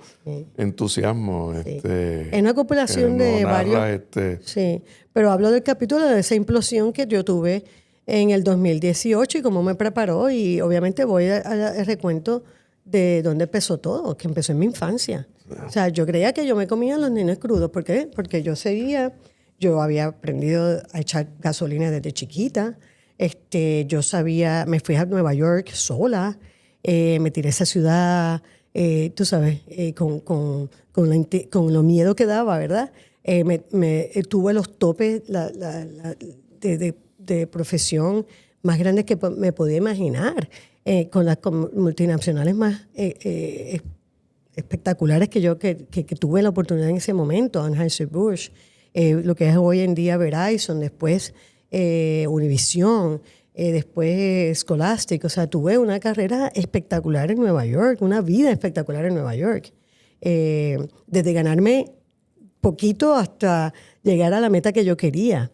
entusiasmo. Sí. Es una compilación lo de narras, varios. Sí, pero hablo del capítulo de esa implosión que yo tuve en el 2018 y cómo me preparó. Y obviamente voy al recuento de dónde empezó todo, que empezó en mi infancia. O sea, yo creía que yo me comía los nenes crudos. ¿Por qué? Porque yo había aprendido a echar gasolina desde chiquita. Yo sabía, me fui a Nueva York sola, me tiré a esa ciudad, tú sabes, con lo miedo que daba, ¿verdad? Tuve los topes de profesión más grandes que me podía imaginar, con las multinacionales más espectaculares que tuve la oportunidad en ese momento, Anheuser-Busch, lo que es hoy en día Verizon, después Univision, después Scholastic. O sea, tuve una carrera espectacular en Nueva York, una vida espectacular en Nueva York. Desde ganarme poquito hasta llegar a la meta que yo quería.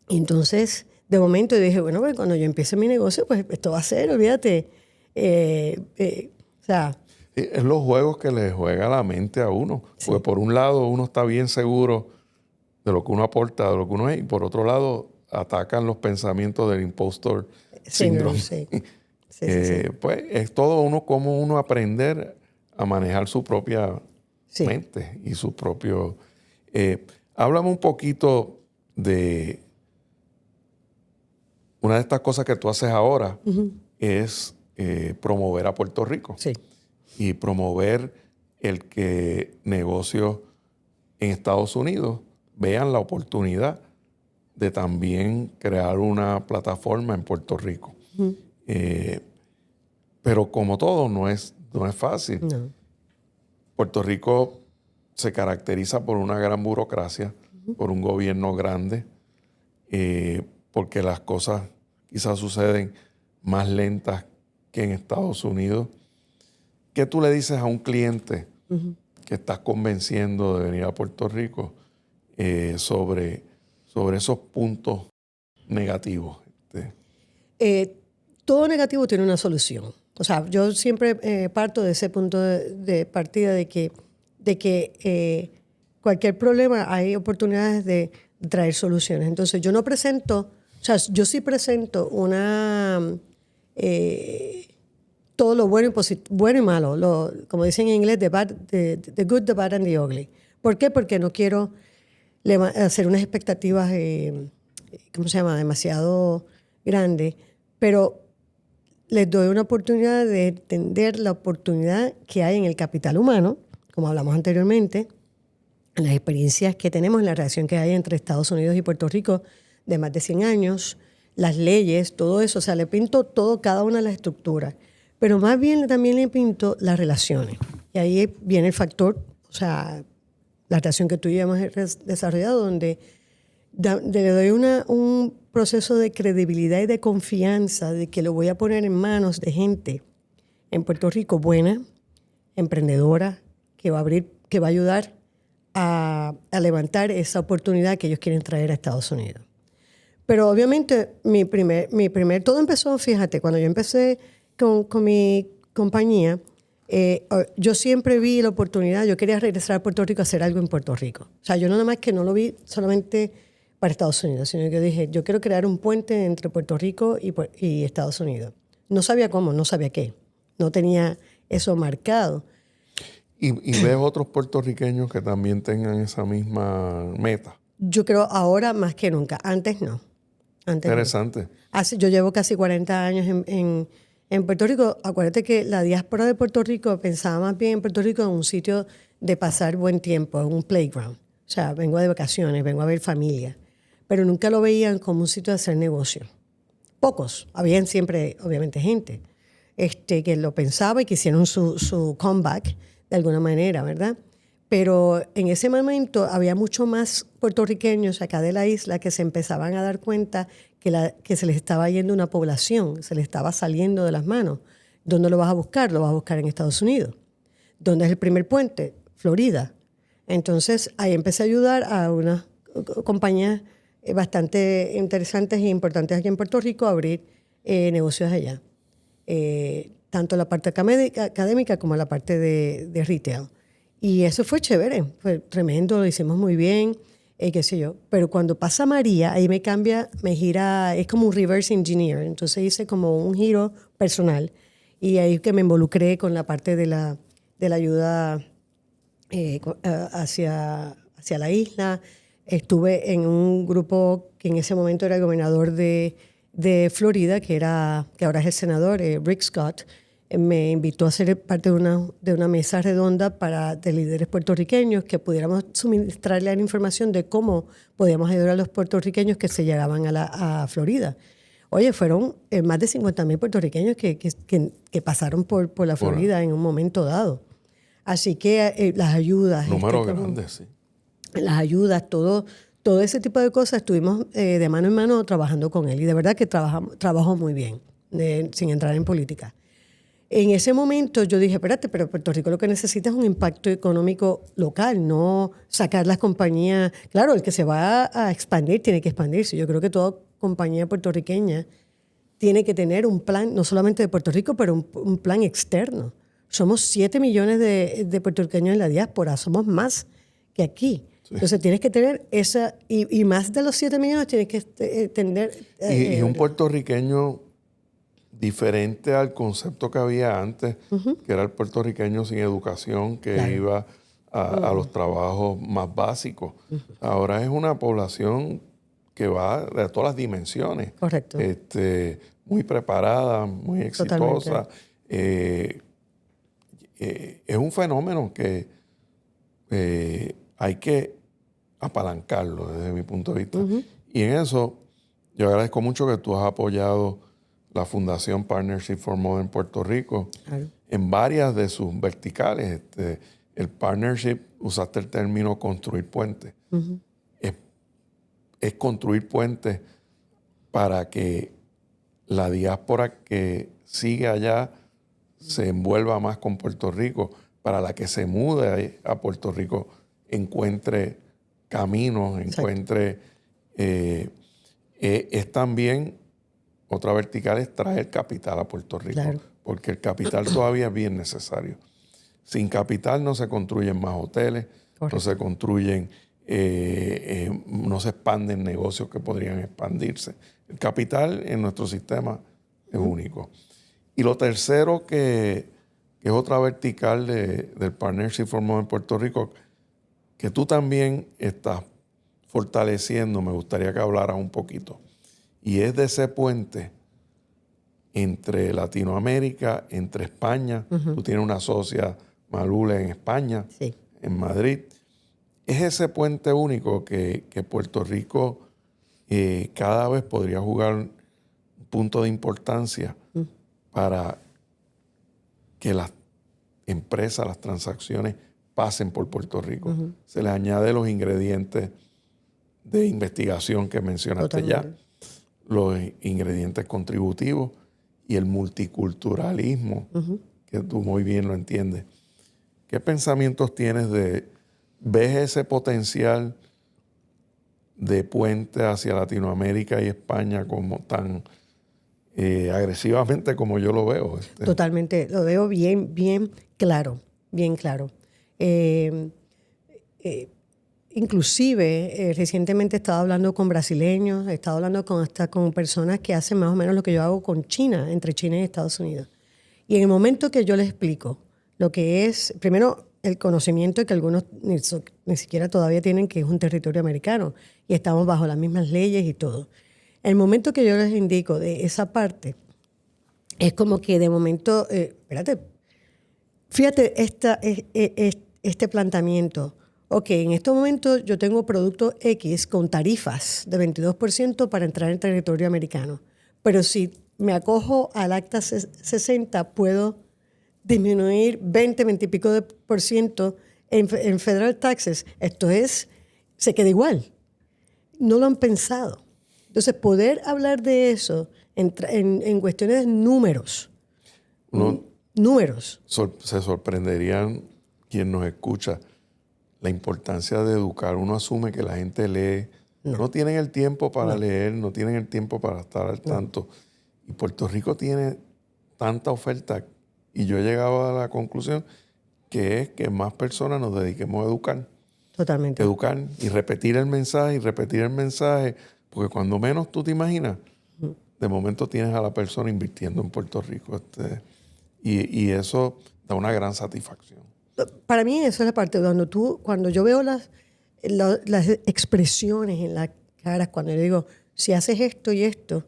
Entonces, de momento dije, bueno, pues cuando yo empiece mi negocio, pues esto va a ser, olvídate. O sea... Sí, es los juegos que le juega la mente a uno. Sí. Porque por un lado uno está bien seguro de lo que uno aporta, de lo que uno es, y por otro lado atacan los pensamientos del impostor syndrome. Sí. Pues es todo como uno aprender a manejar su propia mente y su propio... háblame un poquito de una de estas cosas que tú haces ahora, es promover a Puerto Rico. Sí. Y promover el que negocios en Estados Unidos vean la oportunidad de también crear una plataforma en Puerto Rico. Pero como todo, no es fácil. No. Puerto Rico se caracteriza por una gran burocracia, por un gobierno grande, porque las cosas quizás suceden más lentas que en Estados Unidos. ¿Qué tú le dices a un cliente que estás convenciendo de venir a Puerto Rico sobre esos puntos negativos? Todo negativo tiene una solución. O sea, yo siempre parto de ese punto de partida de que cualquier problema hay oportunidades de traer soluciones. Entonces, yo no presento, o sea, yo sí presento todo lo bueno y malo, como dicen en inglés, the good, the bad and the ugly. ¿Por qué? Porque no quiero hacer unas expectativas, ¿cómo se llama?, demasiado grandes, pero les doy una oportunidad de entender la oportunidad que hay en el capital humano, como hablamos anteriormente, en las experiencias que tenemos, en la relación que hay entre Estados Unidos y Puerto Rico de más de 100 años, las leyes, todo eso. O sea, le pinto cada una de las estructuras. Pero más bien también le pinto las relaciones. Y ahí viene el factor, o sea, la relación que tú y yo hemos desarrollado, donde le doy un proceso de credibilidad y de confianza de que lo voy a poner en manos de gente en Puerto Rico buena, emprendedora, que va a ayudar a levantar esa oportunidad que ellos quieren traer a Estados Unidos. Pero obviamente todo empezó, fíjate, cuando yo empecé con mi compañía, yo siempre vi la oportunidad, yo quería regresar a Puerto Rico a hacer algo en Puerto Rico. O sea, yo nada más que no lo vi solamente para Estados Unidos, sino que dije, yo quiero crear un puente entre Puerto Rico y Estados Unidos. No sabía cómo, no sabía qué. No tenía eso marcado. ¿Y ves otros puertorriqueños que también tengan esa misma meta? Yo creo ahora más que nunca. Antes no. Interesante. No. Yo llevo casi 40 años en Puerto Rico. Acuérdate que la diáspora de Puerto Rico pensaba más bien en Puerto Rico en un sitio de pasar buen tiempo, en un playground. O sea, vengo de vacaciones, vengo a ver familia. Pero nunca lo veían como un sitio de hacer negocio. Pocos. Habían siempre, obviamente, gente que lo pensaba y que hicieron su comeback de alguna manera, ¿verdad? Pero en ese momento había mucho más puertorriqueños acá de la isla que se empezaban a dar cuenta que se les estaba yendo una población, se les estaba saliendo de las manos. ¿Dónde lo vas a buscar? Lo vas a buscar en Estados Unidos. ¿Dónde es el primer puente? Florida. Entonces ahí empecé a ayudar a unas compañías bastante interesantes e importantes aquí en Puerto Rico a abrir negocios allá. Tanto la parte académica como la parte de retail. Y eso fue chévere, fue tremendo, lo hicimos muy bien, qué sé yo. Pero cuando pasa María, ahí me cambia, me gira, es como un reverse engineer. Entonces hice como un giro personal. Y ahí que me involucré con la parte de la ayuda hacia la isla. Estuve en un grupo que en ese momento era el gobernador de Florida, que ahora es el senador, Rick Scott. Me invitó a ser parte de una mesa redonda de líderes puertorriqueños que pudiéramos suministrarle la información de cómo podíamos ayudar a los puertorriqueños que se llegaban a Florida. Oye, fueron más de 50,000 puertorriqueños que pasaron por la Florida en un momento dado. Así que las ayudas... Número grande, sí. Las ayudas, todo ese tipo de cosas, estuvimos de mano en mano trabajando con él. Y de verdad que trabajó muy bien, sin entrar en política. En ese momento yo dije, espérate, pero Puerto Rico lo que necesita es un impacto económico local, no sacar las compañías. Claro, el que se va a expandir tiene que expandirse. Yo creo que toda compañía puertorriqueña tiene que tener un plan, no solamente de Puerto Rico, pero un plan externo. Somos 7 millones de puertorriqueños en la diáspora, somos más que aquí. Sí. Entonces tienes que tener esa, y más de los 7 millones tienes que tener... y un puertorriqueño diferente al concepto que había antes, que era el puertorriqueño sin educación, que iba a los trabajos más básicos. Ahora es una población que va de todas las dimensiones. Correcto. Muy preparada, muy exitosa. Es un fenómeno que hay que apalancarlo desde mi punto de vista. Y en eso yo agradezco mucho que tú has apoyado la Fundación Partnership for Modern Puerto Rico en varias de sus verticales. El partnership, usaste el término construir puentes. Es construir puentes para que la diáspora que sigue allá se envuelva más con Puerto Rico, para la que se mude a Puerto Rico encuentre caminos, encuentre... es también... Otra vertical es traer capital a Puerto Rico, porque el capital todavía es bien necesario. Sin capital no se construyen más hoteles, no se construyen, no se expanden negocios que podrían expandirse. El capital en nuestro sistema es único. Y lo tercero que es otra vertical del Partnership for Modern Puerto Rico, que tú también estás fortaleciendo, me gustaría que hablaras un poquito. Y es de ese puente entre Latinoamérica, entre España. Tú tienes una socia, Malule, en España, en Madrid. Es ese puente único que Puerto Rico cada vez podría jugar un punto de importancia para que las empresas, las transacciones pasen por Puerto Rico. Se les añade los ingredientes de investigación que mencionaste ya, los ingredientes contributivos y el multiculturalismo, que tú muy bien lo entiendes. ¿Qué pensamientos tienes ves ese potencial de puente hacia Latinoamérica y España como tan agresivamente como yo lo veo? Totalmente, lo veo bien claro, bien claro. Inclusive, recientemente he estado hablando con brasileños, he estado hablando hasta con personas que hacen más o menos lo que yo hago con China, entre China y Estados Unidos. Y en el momento que yo les explico lo que es, primero, el conocimiento que algunos ni siquiera todavía tienen, que es un territorio americano y estamos bajo las mismas leyes y todo. El momento que yo les indico de esa parte, es como que de momento, espérate, fíjate este planteamiento. Ok, en estos momentos yo tengo producto X con tarifas de 22% para entrar en territorio americano. Pero si me acojo al Acta 60, puedo disminuir 20 y pico de por ciento en federal taxes, se queda igual. No lo han pensado. Entonces, poder hablar de eso en cuestiones de números, Se sorprenderían quien nos escucha la importancia de educar. Uno asume que la gente lee. No tienen el tiempo para leer, no tienen el tiempo para estar al tanto. Y Puerto Rico tiene tanta oferta y yo he llegado a la conclusión que es que más personas nos dediquemos a educar. Totalmente. Educar y repetir el mensaje, porque cuando menos tú te imaginas, de momento tienes a la persona invirtiendo en Puerto Rico. Y eso da una gran satisfacción. Para mí eso es la parte cuando yo veo las expresiones en las caras, cuando yo digo, si haces esto y esto,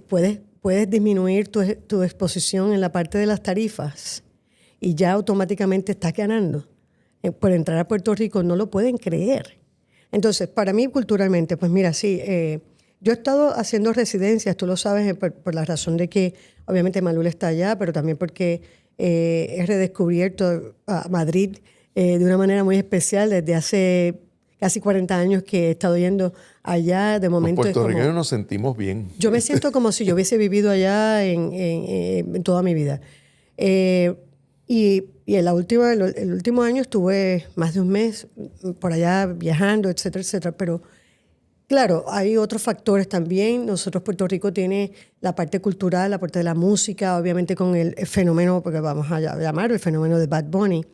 puedes disminuir tu exposición en la parte de las tarifas y ya automáticamente estás ganando. Por entrar a Puerto Rico no lo pueden creer. Entonces, para mí culturalmente, pues mira, sí, yo he estado haciendo residencias, tú lo sabes, por la razón de que obviamente Malul está allá, pero también porque he redescubierto a Madrid de una manera muy especial desde hace casi 40 años que he estado yendo allá. De momento Los puertorriqueños nos sentimos bien. Yo me siento como si yo hubiese vivido allá en toda mi vida. Y el último año estuve más de un mes por allá viajando, etcétera, etcétera. Pero claro, hay otros factores también. Nosotros, Puerto Rico, tiene la parte cultural, la parte de la música, obviamente con el fenómeno, porque vamos a llamar el fenómeno de Bad Bunny.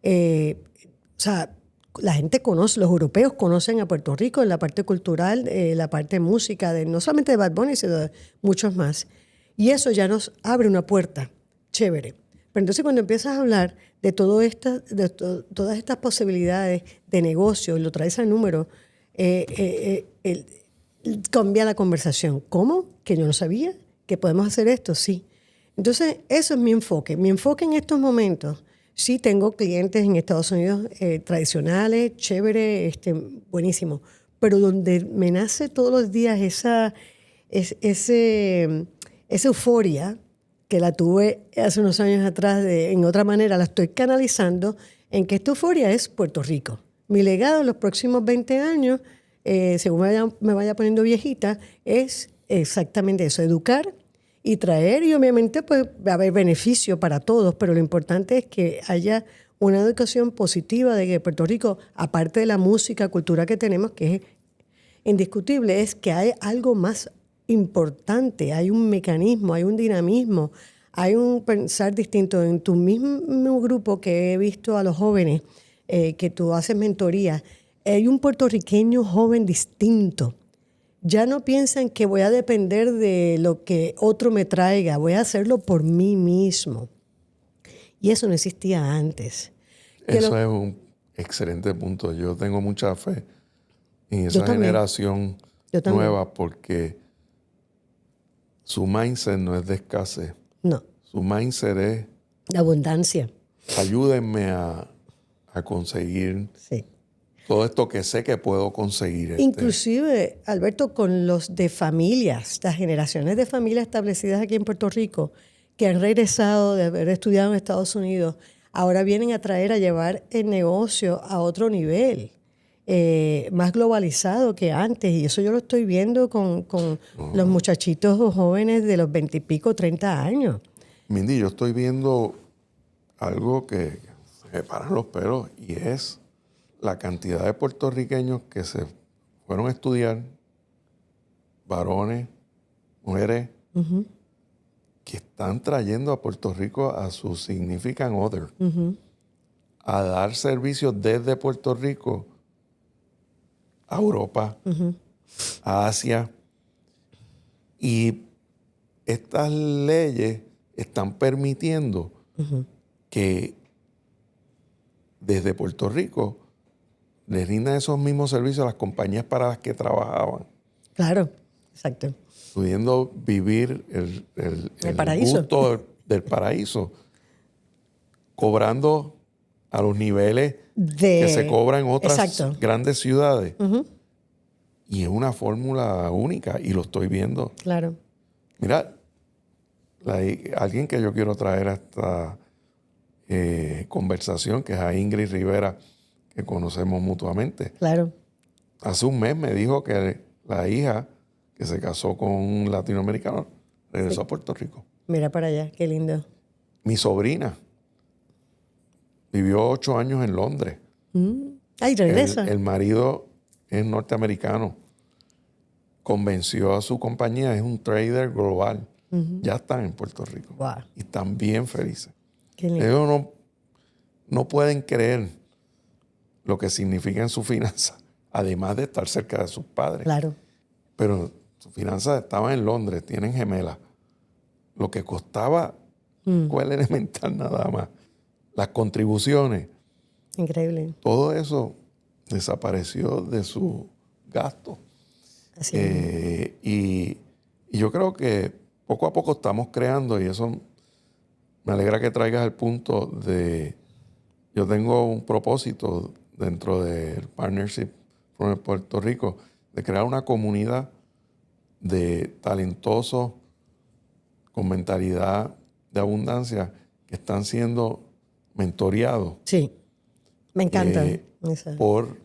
O sea, la gente conoce, los europeos conocen a Puerto Rico en la parte cultural, la parte de música, no solamente de Bad Bunny, sino de muchos más. Y eso ya nos abre una puerta chévere. Pero entonces cuando empiezas a hablar de todas estas posibilidades de negocio y lo traes al número, cambia la conversación. ¿Cómo? Que yo no sabía que podemos hacer esto, sí. Entonces, eso es mi enfoque. Mi enfoque en estos momentos, sí tengo clientes en Estados Unidos tradicionales, chévere, buenísimo. Pero donde me nace todos los días esa euforia que la tuve hace unos años atrás, en otra manera la estoy canalizando en que esta euforia es Puerto Rico. Mi legado en los próximos 20 años, según me vaya poniendo viejita, es exactamente eso, educar y traer, y obviamente pues va a haber beneficio para todos, pero lo importante es que haya una educación positiva de que Puerto Rico, aparte de la música, cultura que tenemos, que es indiscutible, es que hay algo más importante, hay un mecanismo, hay un dinamismo, hay un pensar distinto. En tu mismo grupo que he visto a los jóvenes, que tú haces mentoría, hay un puertorriqueño joven distinto. Ya no piensan que voy a depender de lo que otro me traiga, voy a hacerlo por mí mismo. Y eso no existía antes. Eso es un excelente punto. Yo tengo mucha fe en esa generación nueva porque su mindset no es de escasez. No. Su mindset es de abundancia. Ayúdenme a conseguir todo esto que sé que puedo conseguir. Inclusive, Alberto, con los de familias, las generaciones de familias establecidas aquí en Puerto Rico, que han regresado de haber estudiado en Estados Unidos, ahora vienen a llevar el negocio a otro nivel. Más globalizado que antes, y eso yo lo estoy viendo con los muchachitos jóvenes de los 20 y pico, 30 años. Mindy, yo estoy viendo algo que se me paran los pelos, y es la cantidad de puertorriqueños que se fueron a estudiar, varones, mujeres, que están trayendo a Puerto Rico a su significant other, a dar servicios desde Puerto Rico a Europa, a Asia. Y estas leyes están permitiendo que desde Puerto Rico les rindan esos mismos servicios a las compañías para las que trabajaban. Claro, exacto. Pudiendo vivir el paraíso. gusto del paraíso, cobrando a los niveles que se cobran en otras grandes ciudades. Y es una fórmula única, y lo estoy viendo. Claro. Mira, alguien que yo quiero traer a esta conversación, que es a Ingrid Rivera, que conocemos mutuamente. Claro. Hace un mes me dijo que la hija que se casó con un latinoamericano regresó a Puerto Rico. Mira para allá, qué lindo. Mi sobrina vivió 8 años en Londres. Ay, regresa. El marido es norteamericano. Convenció a su compañía, es un trader global. Ya están en Puerto Rico. Wow. Y están bien felices. Qué lindo. Ellos no pueden creer lo que significa en su finanza, además de estar cerca de sus padres. Claro. Pero sus finanzas estaban en Londres, tienen gemelas. Lo que costaba escuela elemental nada más. Las contribuciones. Increíble. Todo eso desapareció de su gasto. Así es. Y yo creo que poco a poco estamos creando, y eso me alegra que traigas el punto de... Yo tengo un propósito dentro del Partnership from Puerto Rico de crear una comunidad de talentosos con mentalidad de abundancia que están siendo mentoreados. Sí. Me encanta. Por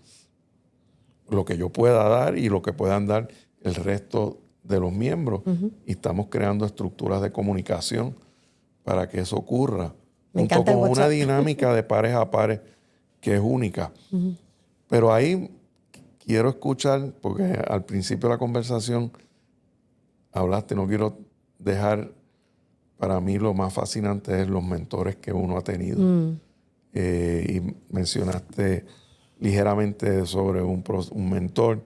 lo que yo pueda dar y lo que puedan dar el resto de los miembros. Y estamos creando estructuras de comunicación para que eso ocurra. Me junto encanta el con una WhatsApp. dinámica de pares a pares que es única. Pero ahí quiero escuchar, porque al principio de la conversación hablaste, no quiero dejar, para mí lo más fascinante es los mentores que uno ha tenido. Y mencionaste ligeramente sobre un mentor.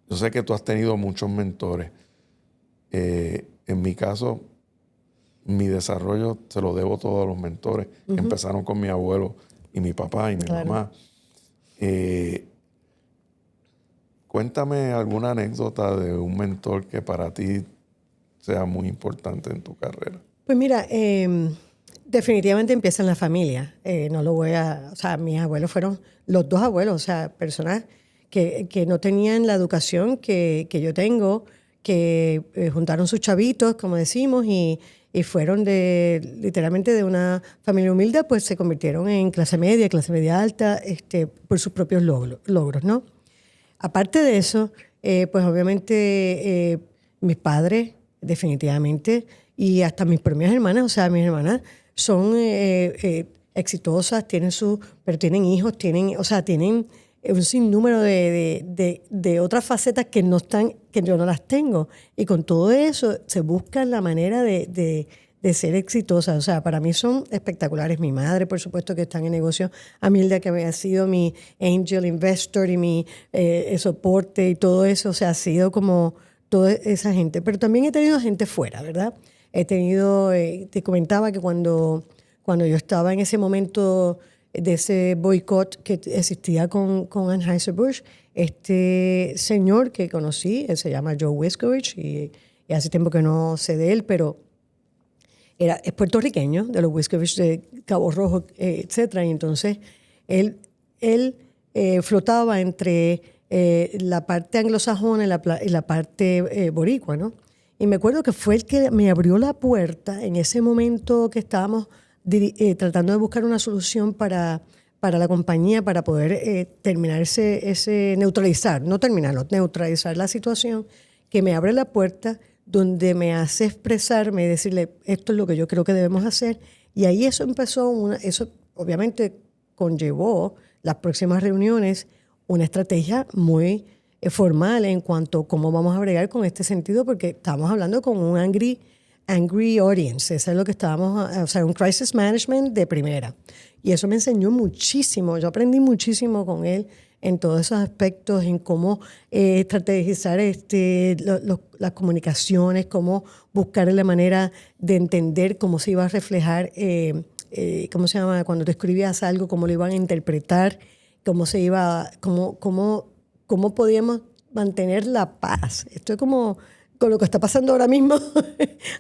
Yo sé que tú has tenido muchos mentores. En mi caso, mi desarrollo se lo debo todo a los mentores que empezaron con mi abuelo y mi papá y mi mamá. Cuéntame alguna anécdota de un mentor que para ti sea muy importante en tu carrera. Pues mira, definitivamente empieza en la familia. No lo voy a... O sea, mis abuelos fueron los dos abuelos, o sea, personas que no tenían la educación que yo tengo, que juntaron sus chavitos, como decimos, y fueron literalmente de una familia humilde, pues se convirtieron en clase media alta, por sus propios logros, ¿no? Aparte de eso, pues obviamente mis padres, definitivamente, y hasta mis propias hermanas, o sea, mis hermanas son exitosas, pero tienen hijos, tienen un sinnúmero de otras facetas que yo no las tengo. Y con todo eso se busca la manera de ser exitosas. O sea, para mí son espectaculares. Mi madre, por supuesto, que está en el negocio. Amilda, que ha sido mi angel investor y mi soporte y todo eso. O sea, ha sido como toda esa gente. Pero también he tenido gente fuera, ¿verdad? He tenido, te comentaba que cuando yo estaba en ese momento de ese boicot que existía con Anheuser-Busch, este señor que conocí, él se llama Joe Wiskovich, y hace tiempo que no sé de él, pero es puertorriqueño, de los Wiskovich de Cabo Rojo, etc. Y entonces él flotaba entre la parte anglosajona y la parte boricua, ¿no? Y me acuerdo que fue el que me abrió la puerta en ese momento que estábamos tratando de buscar una solución para la compañía, para poder terminar neutralizar la situación, que me abre la puerta, donde me hace expresarme y decirle, esto es lo que yo creo que debemos hacer. Y ahí eso eso obviamente conllevó las próximas reuniones, una estrategia muy formal en cuanto a cómo vamos a bregar con este sentido, porque estamos hablando con un angry audience. Eso es lo que o sea, un crisis management de primera. Y eso me enseñó muchísimo. Yo aprendí muchísimo con él en todos esos aspectos, en cómo estrategizar las comunicaciones, cómo buscar la manera de entender cómo se iba a reflejar, ¿cómo se llama? Cuando tú escribías algo, cómo lo iban a interpretar, cómo podíamos mantener la paz. Esto es como con lo que está pasando ahora mismo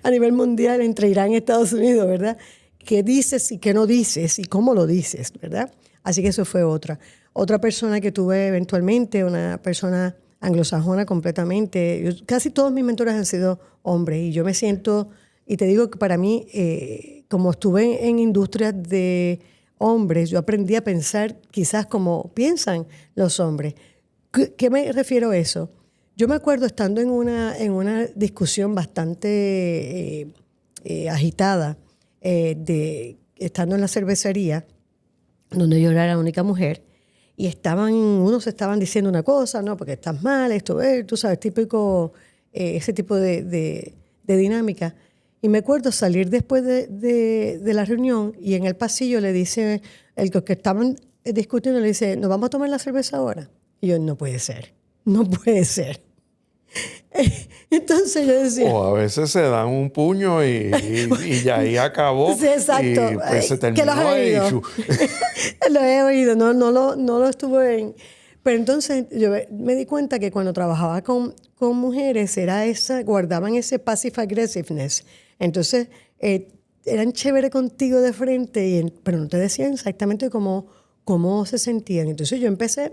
a nivel mundial entre Irán y Estados Unidos, ¿verdad? ¿Qué dices y qué no dices y cómo lo dices, ¿verdad? Así que eso fue otra. Otra persona que tuve eventualmente, una persona anglosajona completamente. Casi todos mis mentores han sido hombres y yo me siento, y te digo que para mí como estuve en industrias de hombres, yo aprendí a pensar quizás como piensan los hombres. ¿Qué me refiero a eso? Yo me acuerdo estando en una discusión bastante agitada, estando en la cervecería, donde yo era la única mujer, y unos estaban diciendo una cosa, no, porque estás mal, esto, tú sabes, típico, ese tipo de dinámica. Y me acuerdo salir después de la reunión y en el pasillo le dice, el que estaban discutiendo le dice, ¿nos vamos a tomar la cerveza ahora? Y yo, no puede ser, no puede ser. Entonces yo decía... O a veces se dan un puño y ya ahí acabó. Sí, exacto. Y pues se Que lo has terminó ahí. oído. Lo he oído, no lo estuve en... Pero entonces yo me di cuenta que cuando trabajaba con mujeres guardaban ese passive aggressiveness. Entonces eran chévere contigo de frente, pero no te decían exactamente cómo se sentían. Entonces yo empecé,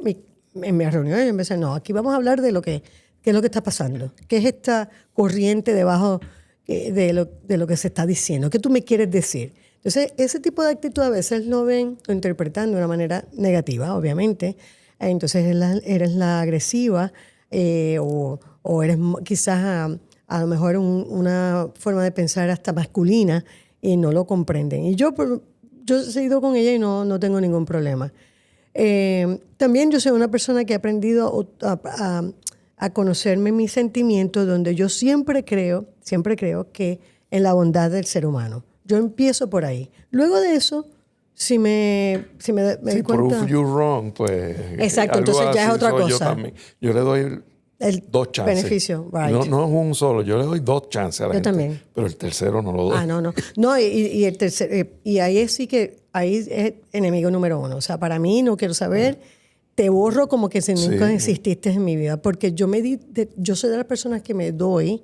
en mi reunión, yo empecé, no, aquí vamos a hablar de qué es lo que está pasando, qué es esta corriente debajo de lo que se está diciendo, qué tú me quieres decir. Entonces, ese tipo de actitud a veces lo interpretan de una manera negativa, obviamente. Entonces, eres la agresiva o eres quizás a lo mejor una forma de pensar hasta masculina y no lo comprenden. Y yo he seguido con ella y no tengo ningún problema. También yo soy una persona que ha aprendido a conocerme mis sentimientos, donde yo siempre creo que en la bondad del ser humano. Yo empiezo por ahí. Luego de eso, si me doy cuenta... prove you wrong, pues... Exacto, entonces ya es otra cosa. Yo también. Yo le doy dos chances. Beneficio, right. No es un solo, yo le doy dos chances a la gente. Yo también. Pero el tercero no lo doy. No. No, y el tercero... y ahí sí que... ahí es enemigo número uno. O sea, para mí no quiero saber... Te borro como que si nunca exististe en mi vida. Porque yo soy de las personas que me doy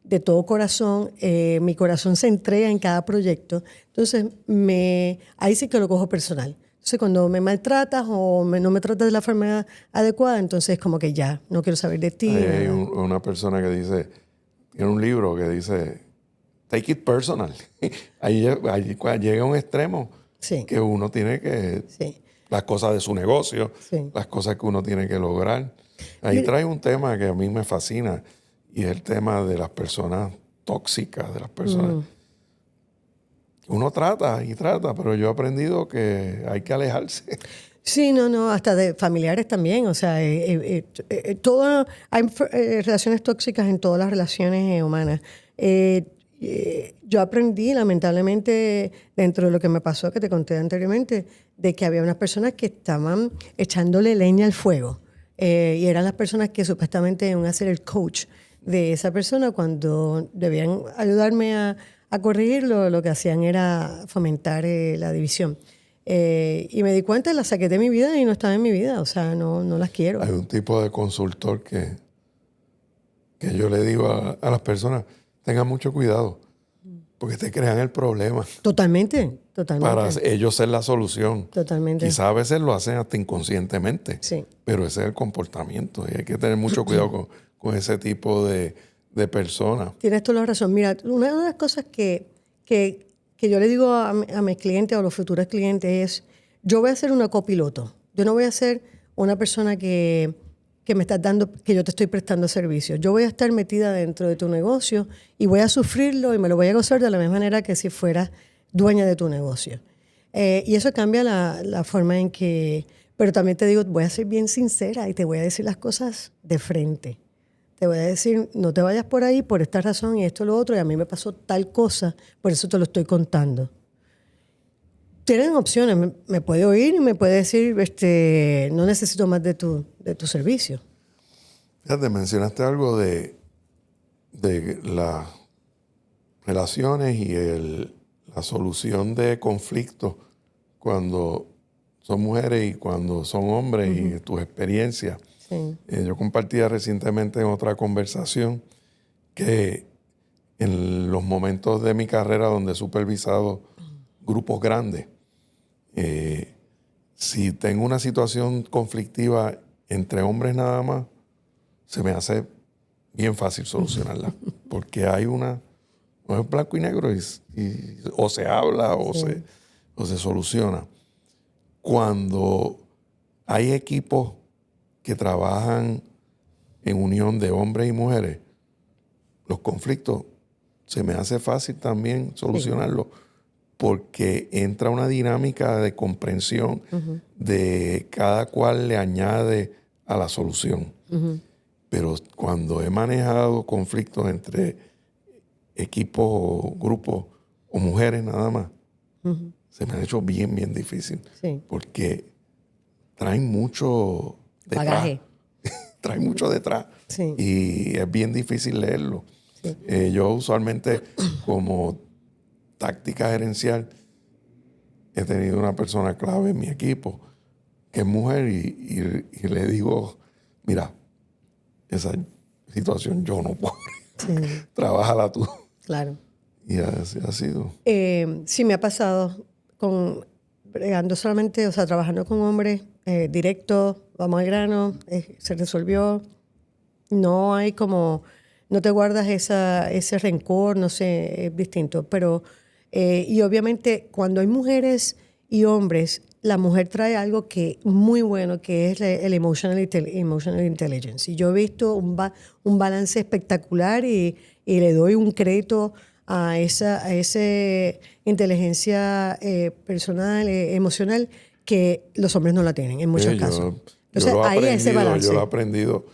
de todo corazón. Mi corazón se entrega en cada proyecto. Entonces, ahí sí que lo cojo personal. Entonces, cuando me maltratas o no me tratas de la forma adecuada, entonces como que ya, no quiero saber de ti. Hay una persona que dice, tiene un libro que dice, take it personal. ahí llega a un extremo que uno tiene que... Sí. Las cosas de su negocio, las cosas que uno tiene que lograr. Ahí trae un tema que a mí me fascina y es el tema de las personas tóxicas, de las personas. Uno trata y trata, pero yo he aprendido que hay que alejarse. Sí, no, hasta de familiares también. O sea, hay relaciones tóxicas en todas las relaciones humanas. Yo aprendí, lamentablemente, dentro de lo que me pasó, que te conté anteriormente, de que había unas personas que estaban echándole leña al fuego. Y eran las personas que supuestamente iban a ser el coach de esa persona cuando debían ayudarme a corregirlo. Lo que hacían era fomentar la división. Y me di cuenta, las saqué de mi vida y no estaba en mi vida. O sea, no las quiero. Hay un tipo de consultor que yo le digo a las personas, tengan mucho cuidado, porque te crean el problema. Totalmente. Para ellos ser la solución. Totalmente. Quizás a veces lo hacen hasta inconscientemente, pero ese es el comportamiento y hay que tener mucho cuidado con ese tipo de personas. Tienes toda la razón. Mira, una de las cosas que yo le digo a mis clientes o a los futuros clientes es, yo voy a ser una copiloto. Yo no voy a ser una persona que me estás dando, que yo te estoy prestando servicio. Yo voy a estar metida dentro de tu negocio y voy a sufrirlo y me lo voy a gozar de la misma manera que si fueras dueña de tu negocio. Y eso cambia la forma en que... Pero también te digo, voy a ser bien sincera y te voy a decir las cosas de frente. Te voy a decir, no te vayas por ahí por esta razón y esto, lo otro, y a mí me pasó tal cosa, por eso te lo estoy contando. Tienen opciones, me puede oír y me puede decir, no necesito más de tu servicio. Fíjate, mencionaste algo de las relaciones y la solución de conflictos cuando son mujeres y cuando son hombres y tus experiencias. Sí. Yo compartía recientemente en otra conversación que en los momentos de mi carrera donde he supervisado grupos grandes, si tengo una situación conflictiva entre hombres nada más, se me hace bien fácil solucionarla, porque hay una No es blanco y negro o se habla Sí. o se soluciona. Cuando hay equipos que trabajan en unión de hombres y mujeres, los conflictos se me hace fácil también solucionarlos porque entra una dinámica de comprensión de cada cual le añade a la solución. Pero cuando he manejado conflictos entre equipos o grupos o mujeres nada más, se me ha hecho bien, bien difícil. Sí. Porque traen mucho detrás. Bagaje. Traen mucho detrás. Sí. Y es bien difícil leerlo. Sí. Yo usualmente, como táctica gerencial, he tenido una persona clave en mi equipo que es mujer y le digo, mira, esa situación yo no puedo. Sí. Trabájala tú. Claro. Y así ha sido. Sí, me ha pasado bregando solamente, o sea, trabajando con hombres, directo, vamos al grano, se resolvió. No hay como, no te guardas ese rencor, no sé, es distinto. Pero, y obviamente cuando hay mujeres y hombres, la mujer trae algo que muy bueno, que es el emotional intelligence. Y yo he visto un balance espectacular y le doy un crédito a esa inteligencia personal, emocional, que los hombres no la tienen en muchos casos. Entonces, ahí ese balance. Yo lo he aprendido.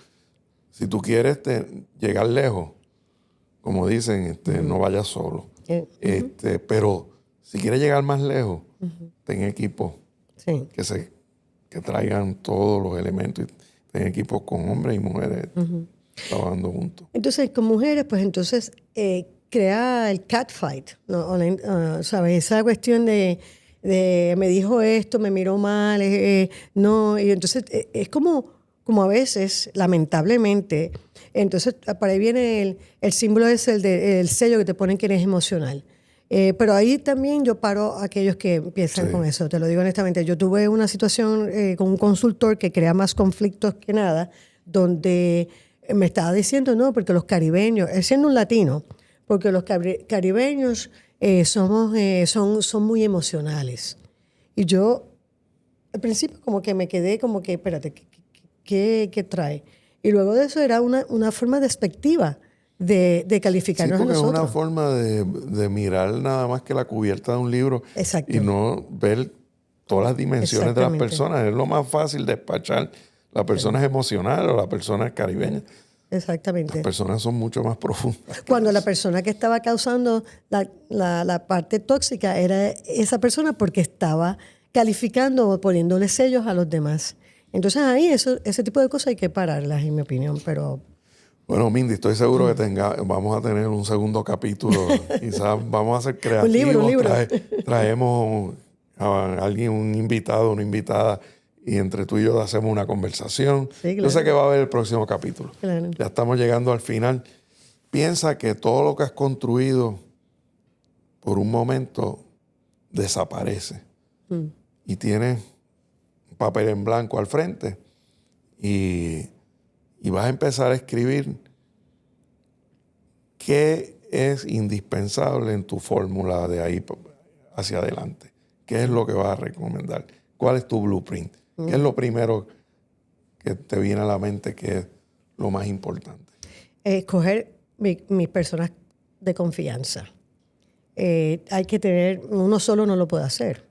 Si tú quieres llegar lejos, como dicen, no vayas solo. Pero si quieres llegar más lejos, ten equipos Sí. que traigan todos los elementos. Ten equipos con hombres y mujeres trabajando juntos. Entonces, con mujeres, pues entonces crea el catfight, ¿no? ¿Sabes? Esa cuestión de me dijo esto, me miró mal, no. Y entonces es como a veces, lamentablemente, entonces para ahí viene el símbolo es el sello que te ponen que eres emocional. Pero ahí también yo paro a aquellos que empiezan con eso, te lo digo honestamente. Yo tuve una situación con un consultor que crea más conflictos que nada, donde me estaba diciendo, no, porque los caribeños, él siendo un latino, porque los caribeños son muy emocionales. Y yo, al principio, como que me quedé como que, espérate, ¿qué trae? Y luego de eso era una forma despectiva de calificarnos a nosotros. Es una forma de mirar nada más que la cubierta de un libro. Exacto. Y no ver todas las dimensiones de las personas. Es lo más fácil despachar. La persona es emocional o la persona es caribeña. Exactamente. Las personas son mucho más profundas. Cuando la persona que estaba causando la parte tóxica era esa persona porque estaba calificando o poniéndole sellos a los demás. Entonces ahí ese tipo de cosas hay que pararlas, en mi opinión. Pero bueno, Mindy, estoy seguro que vamos a tener un segundo capítulo. Quizás vamos a ser creativos. un libro. Traemos a alguien, un invitado, una invitada, y entre tú y yo hacemos una conversación. Sí, claro. Yo sé que va a haber el próximo capítulo. Claro. Ya estamos llegando al final. Piensa que todo lo que has construido por un momento desaparece. Y tienes un papel en blanco al frente y vas a empezar a escribir qué es indispensable en tu fórmula de ahí hacia adelante. ¿Qué es lo que vas a recomendar? ¿Cuál es tu blueprint? ¿Qué es lo primero que te viene a la mente que es lo más importante? Escoger mis personas de confianza. Hay que tener, uno solo no lo puede hacer.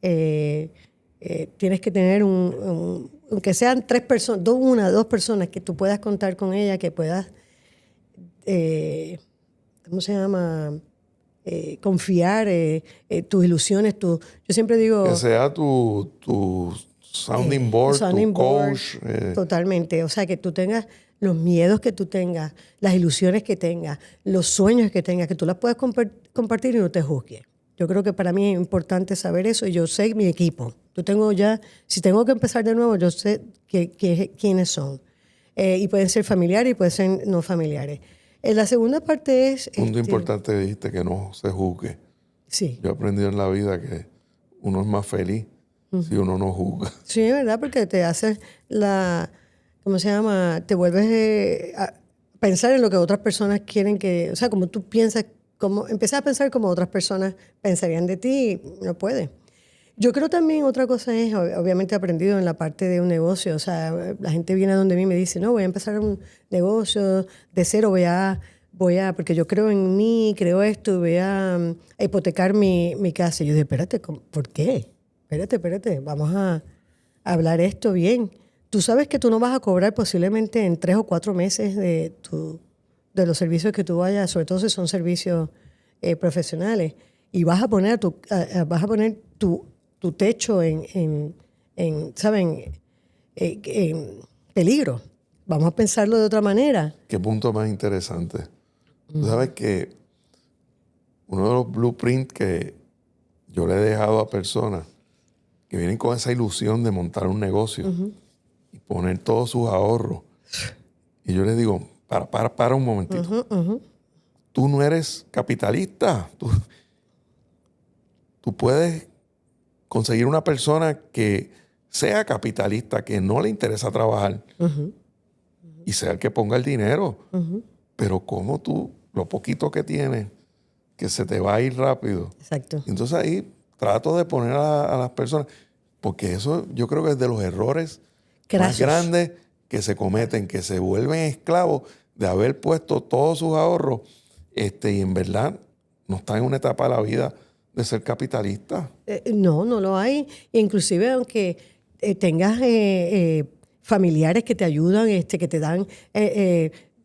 Tienes que tener aunque sean tres personas, dos personas que tú puedas contar con ellas, que puedas, ¿cómo se llama? Confiar, tus ilusiones, yo siempre digo... Que sea tu sounding board, tu coach. Totalmente. O sea, que tú tengas los miedos que tú tengas, las ilusiones que tengas, los sueños que tengas, que tú las puedas compartir y no te juzgues. Yo creo que para mí es importante saber eso y yo sé mi equipo. Yo tengo ya, si tengo que empezar de nuevo, yo sé quiénes son. Y pueden ser familiares y pueden ser no familiares. La segunda parte es... Punto importante dijiste, que no se juzgue. Sí. Yo he aprendido en la vida que uno es más feliz si uno no juzga. Sí, es verdad, porque te haces ¿cómo se llama? Te vuelves a pensar en lo que otras personas quieren que... O sea, como tú piensas empiezas a pensar como otras personas pensarían de ti y no puedes. Yo creo también otra cosa es, obviamente he aprendido en la parte de un negocio, o sea, la gente viene a donde mí y me dice, no, voy a empezar un negocio de cero, porque yo creo en mí, creo esto, voy a hipotecar mi casa. Y yo digo, espérate, ¿por qué? Espérate, vamos a hablar esto bien. Tú sabes que tú no vas a cobrar posiblemente en 3 o 4 meses de los servicios que tú vayas, sobre todo si son servicios profesionales, y vas a poner tu techo ¿saben? En peligro. Vamos a pensarlo de otra manera. ¿Qué punto más interesante? Tú sabes que uno de los blueprints que yo le he dejado a personas que vienen con esa ilusión de montar un negocio y poner todos sus ahorros, y yo les digo, para un momentito. Tú no eres capitalista. Tú puedes conseguir una persona que sea capitalista, que no le interesa trabajar y sea el que ponga el dinero. Pero como tú, lo poquito que tienes, que se te va a ir rápido. Exacto. Entonces ahí trato de poner a las personas, porque eso yo creo que es de los errores más grandes que se cometen, que se vuelven esclavos de haber puesto todos sus ahorros y en verdad no están en una etapa de la vida de ser capitalista. No lo hay. Inclusive aunque tengas familiares que te ayudan, que te dan,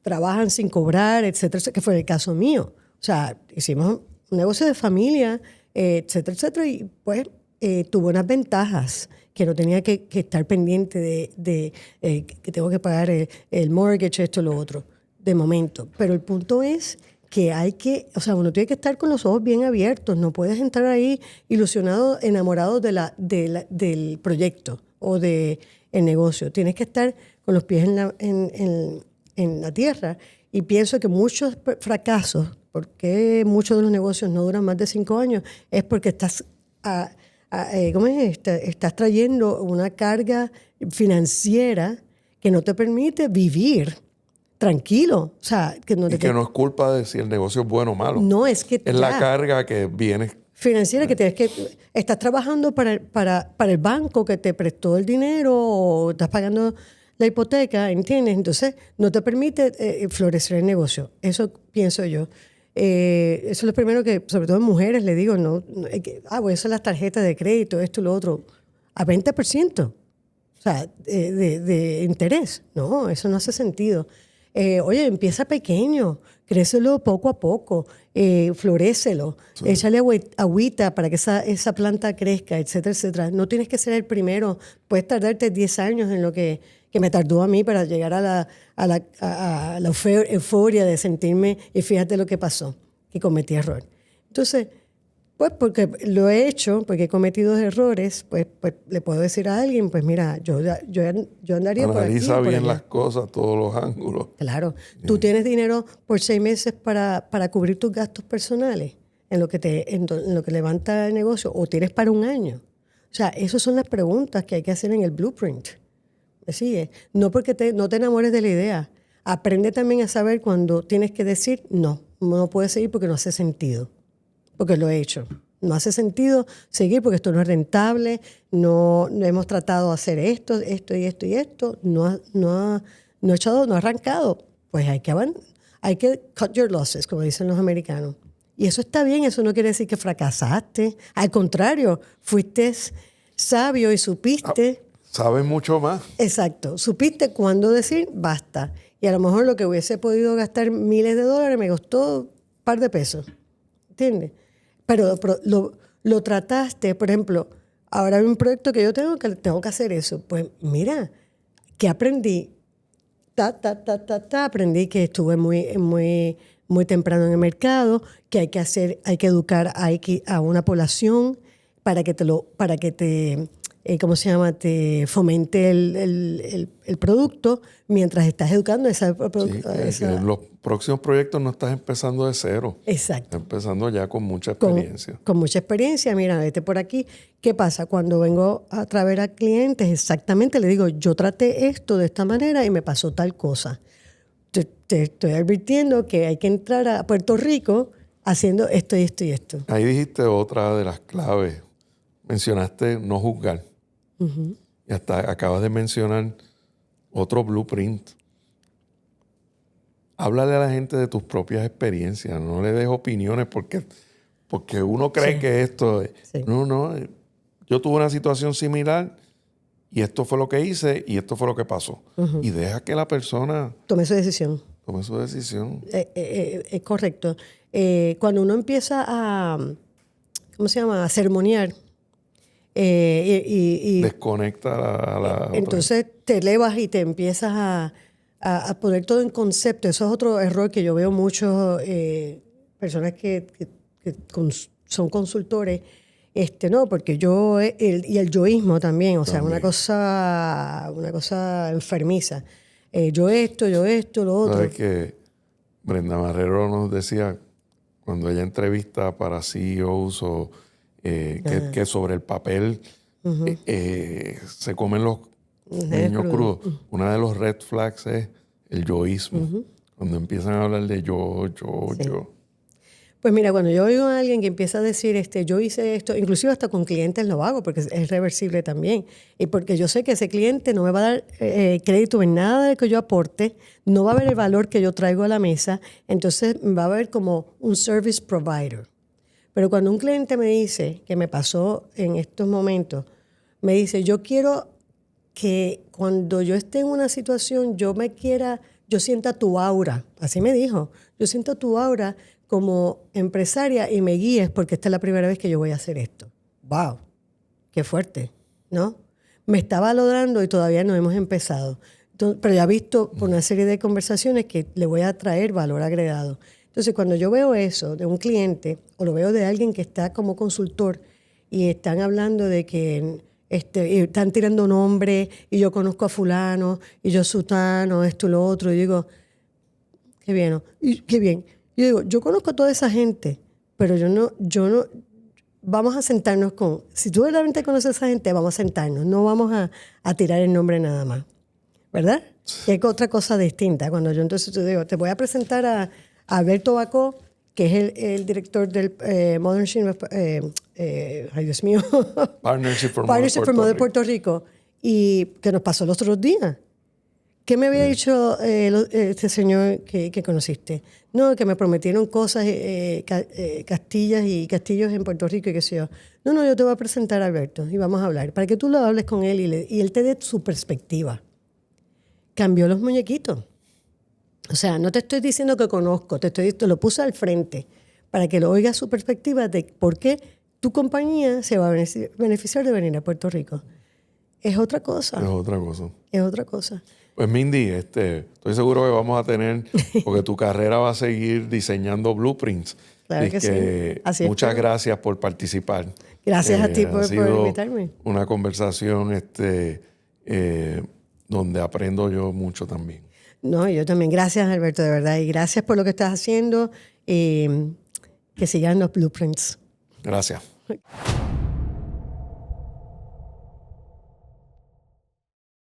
trabajan sin cobrar, etcétera, que fue el caso mío. O sea, hicimos un negocio de familia, etcétera, y pues tuvo unas ventajas, que no tenía que estar pendiente de que tengo que pagar el mortgage, esto, lo otro, de momento. Pero el punto es que uno tiene que estar con los ojos bien abiertos. No puedes entrar ahí ilusionado, enamorado del proyecto o del negocio. Tienes que estar con los pies en la tierra. Y pienso que muchos fracasos, porque muchos de los negocios no duran más de 5 años, es porque estás trayendo una carga financiera que no te permite vivir tranquilo. O sea, que no es culpa de si el negocio es bueno o malo. No, es que es la carga que viene financiera, que estás trabajando para el banco que te prestó el dinero o estás pagando la hipoteca, ¿entiendes? Entonces, no te permite florecer el negocio. Eso pienso yo. Eso es lo primero que, sobre todo en mujeres, le digo, voy a hacer las tarjetas de crédito, esto y lo otro, a 20%. O sea, de interés. No, eso no hace sentido. Oye, empieza pequeño, crécelo poco a poco, florécelo, sí. Échale agüita para que esa planta crezca, etcétera, etcétera. No tienes que ser el primero, puedes tardarte 10 años en lo que me tardó a mí para llegar a la euforia de sentirme, y fíjate lo que pasó, que cometí error. Entonces, pues porque lo he hecho, porque he cometido errores, pues le puedo decir a alguien, pues mira, yo andaría por aquí. Analiza bien las cosas, todos los ángulos. Claro. Tú tienes dinero por 6 meses para cubrir tus gastos personales en lo que levanta el negocio, o tienes para un año. O sea, esas son las preguntas que hay que hacer en el blueprint. ¿Me sigue? No porque no te enamores de la idea. Aprende también a saber cuando tienes que decir no puedes seguir porque no hace sentido. Porque lo he hecho. No hace sentido seguir porque esto no es rentable, no hemos tratado de hacer esto y esto, no ha arrancado. Pues hay que cut your losses, como dicen los americanos. Y eso está bien, eso no quiere decir que fracasaste. Al contrario, fuiste sabio y supiste. Sabes mucho más. Exacto. Supiste cuándo decir basta. Y a lo mejor lo que hubiese podido gastar miles de dólares me costó un par de pesos. ¿Entiendes? Pero lo trataste, por ejemplo, ahora hay un proyecto que yo tengo que hacer eso. Pues mira, ¿qué aprendí? Aprendí que estuve muy temprano en el mercado, que hay que educar a una población para que te ¿cómo se llama? Te fomente el producto mientras estás educando ese producto. Sí, que los próximos proyectos no estás empezando de cero. Exacto. Estás empezando ya con mucha experiencia. Con mucha experiencia. Mira, vete por aquí. ¿Qué pasa? Cuando vengo a traer a clientes, exactamente le digo, yo traté esto de esta manera y me pasó tal cosa. Te estoy advirtiendo que hay que entrar a Puerto Rico haciendo esto y esto y esto. Ahí dijiste otra de las claves. Mencionaste no juzgar. Uh-huh. Y hasta acabas de mencionar otro blueprint. Háblale a la gente de tus propias experiencias. No le des opiniones porque uno cree Sí. que esto... Sí. No. Yo tuve una situación similar y esto fue lo que hice y esto fue lo que pasó. Uh-huh. Y deja que la persona Tome su decisión. tome su decisión. Es correcto. Cuando uno empieza a, ¿cómo se llama?, a sermonear, y Desconecta a la otra. entonces te elevas y te empiezas a poner todo en concepto. Eso es otro error que yo veo muchos personas que son consultores. No, porque yo, y el yoísmo también, o sea, También. una cosa enfermiza. Yo esto, lo otro. Sabes que Brenda Marrero nos decía cuando ella entrevista para CEOs o que sobre el papel se comen los niños crudos. Una de los red flags es el yoísmo. Cuando empiezan a hablar de yo. Pues mira, cuando yo oigo a alguien que empieza a decir, yo hice esto, inclusive hasta con clientes lo hago, porque es reversible también. Y porque yo sé que ese cliente no me va a dar crédito en nada de que yo aporte, no va a ver el valor que yo traigo a la mesa, entonces va a ver como un service provider. Pero cuando un cliente me dice, que me pasó en estos momentos, me dice, yo quiero que cuando yo esté en una situación, yo sienta tu aura. Así me dijo, yo siento tu aura como empresaria y me guíes porque esta es la primera vez que yo voy a hacer esto. ¡Wow! ¡Qué fuerte! ¿No? Me estaba logrando y todavía no hemos empezado. Entonces, pero ya he visto por una serie de conversaciones que le voy a traer valor agregado. Entonces, cuando yo veo eso de un cliente o lo veo de alguien que está como consultor y están hablando de que y están tirando nombres y yo conozco a fulano y yo sutano, esto y lo otro, y digo, qué bien, ¿no? Y qué bien. Yo digo, yo conozco a toda esa gente, pero yo no, vamos a sentarnos si tú realmente conoces a esa gente, vamos a sentarnos, no vamos a tirar el nombre nada más, ¿verdad? Sí. Y hay otra cosa distinta, cuando yo entonces te digo, te voy a presentar a Alberto Bacó, que es el director del Partnership for Mother Puerto Rico, y que nos pasó los otros días. ¿Qué me había dicho este señor que conociste? No, que me prometieron cosas, castillas y castillos en Puerto Rico y qué sé yo. No, yo te voy a presentar a Alberto y vamos a hablar, para que tú lo hables con él y él te dé su perspectiva. Cambió los muñequitos. O sea, no te estoy diciendo que conozco, te lo puse al frente para que lo oigas su perspectiva de por qué tu compañía se va a beneficiar de venir a Puerto Rico. Es otra cosa. Es otra cosa. Pues Mindy, estoy seguro que vamos a tener, porque tu carrera va a seguir diseñando blueprints. Claro que sí. Así muchas gracias por participar. Gracias a ti por invitarme. Una conversación donde aprendo yo mucho también. No, yo también. Gracias, Alberto, de verdad. Y gracias por lo que estás haciendo. Que sigan los blueprints. Gracias.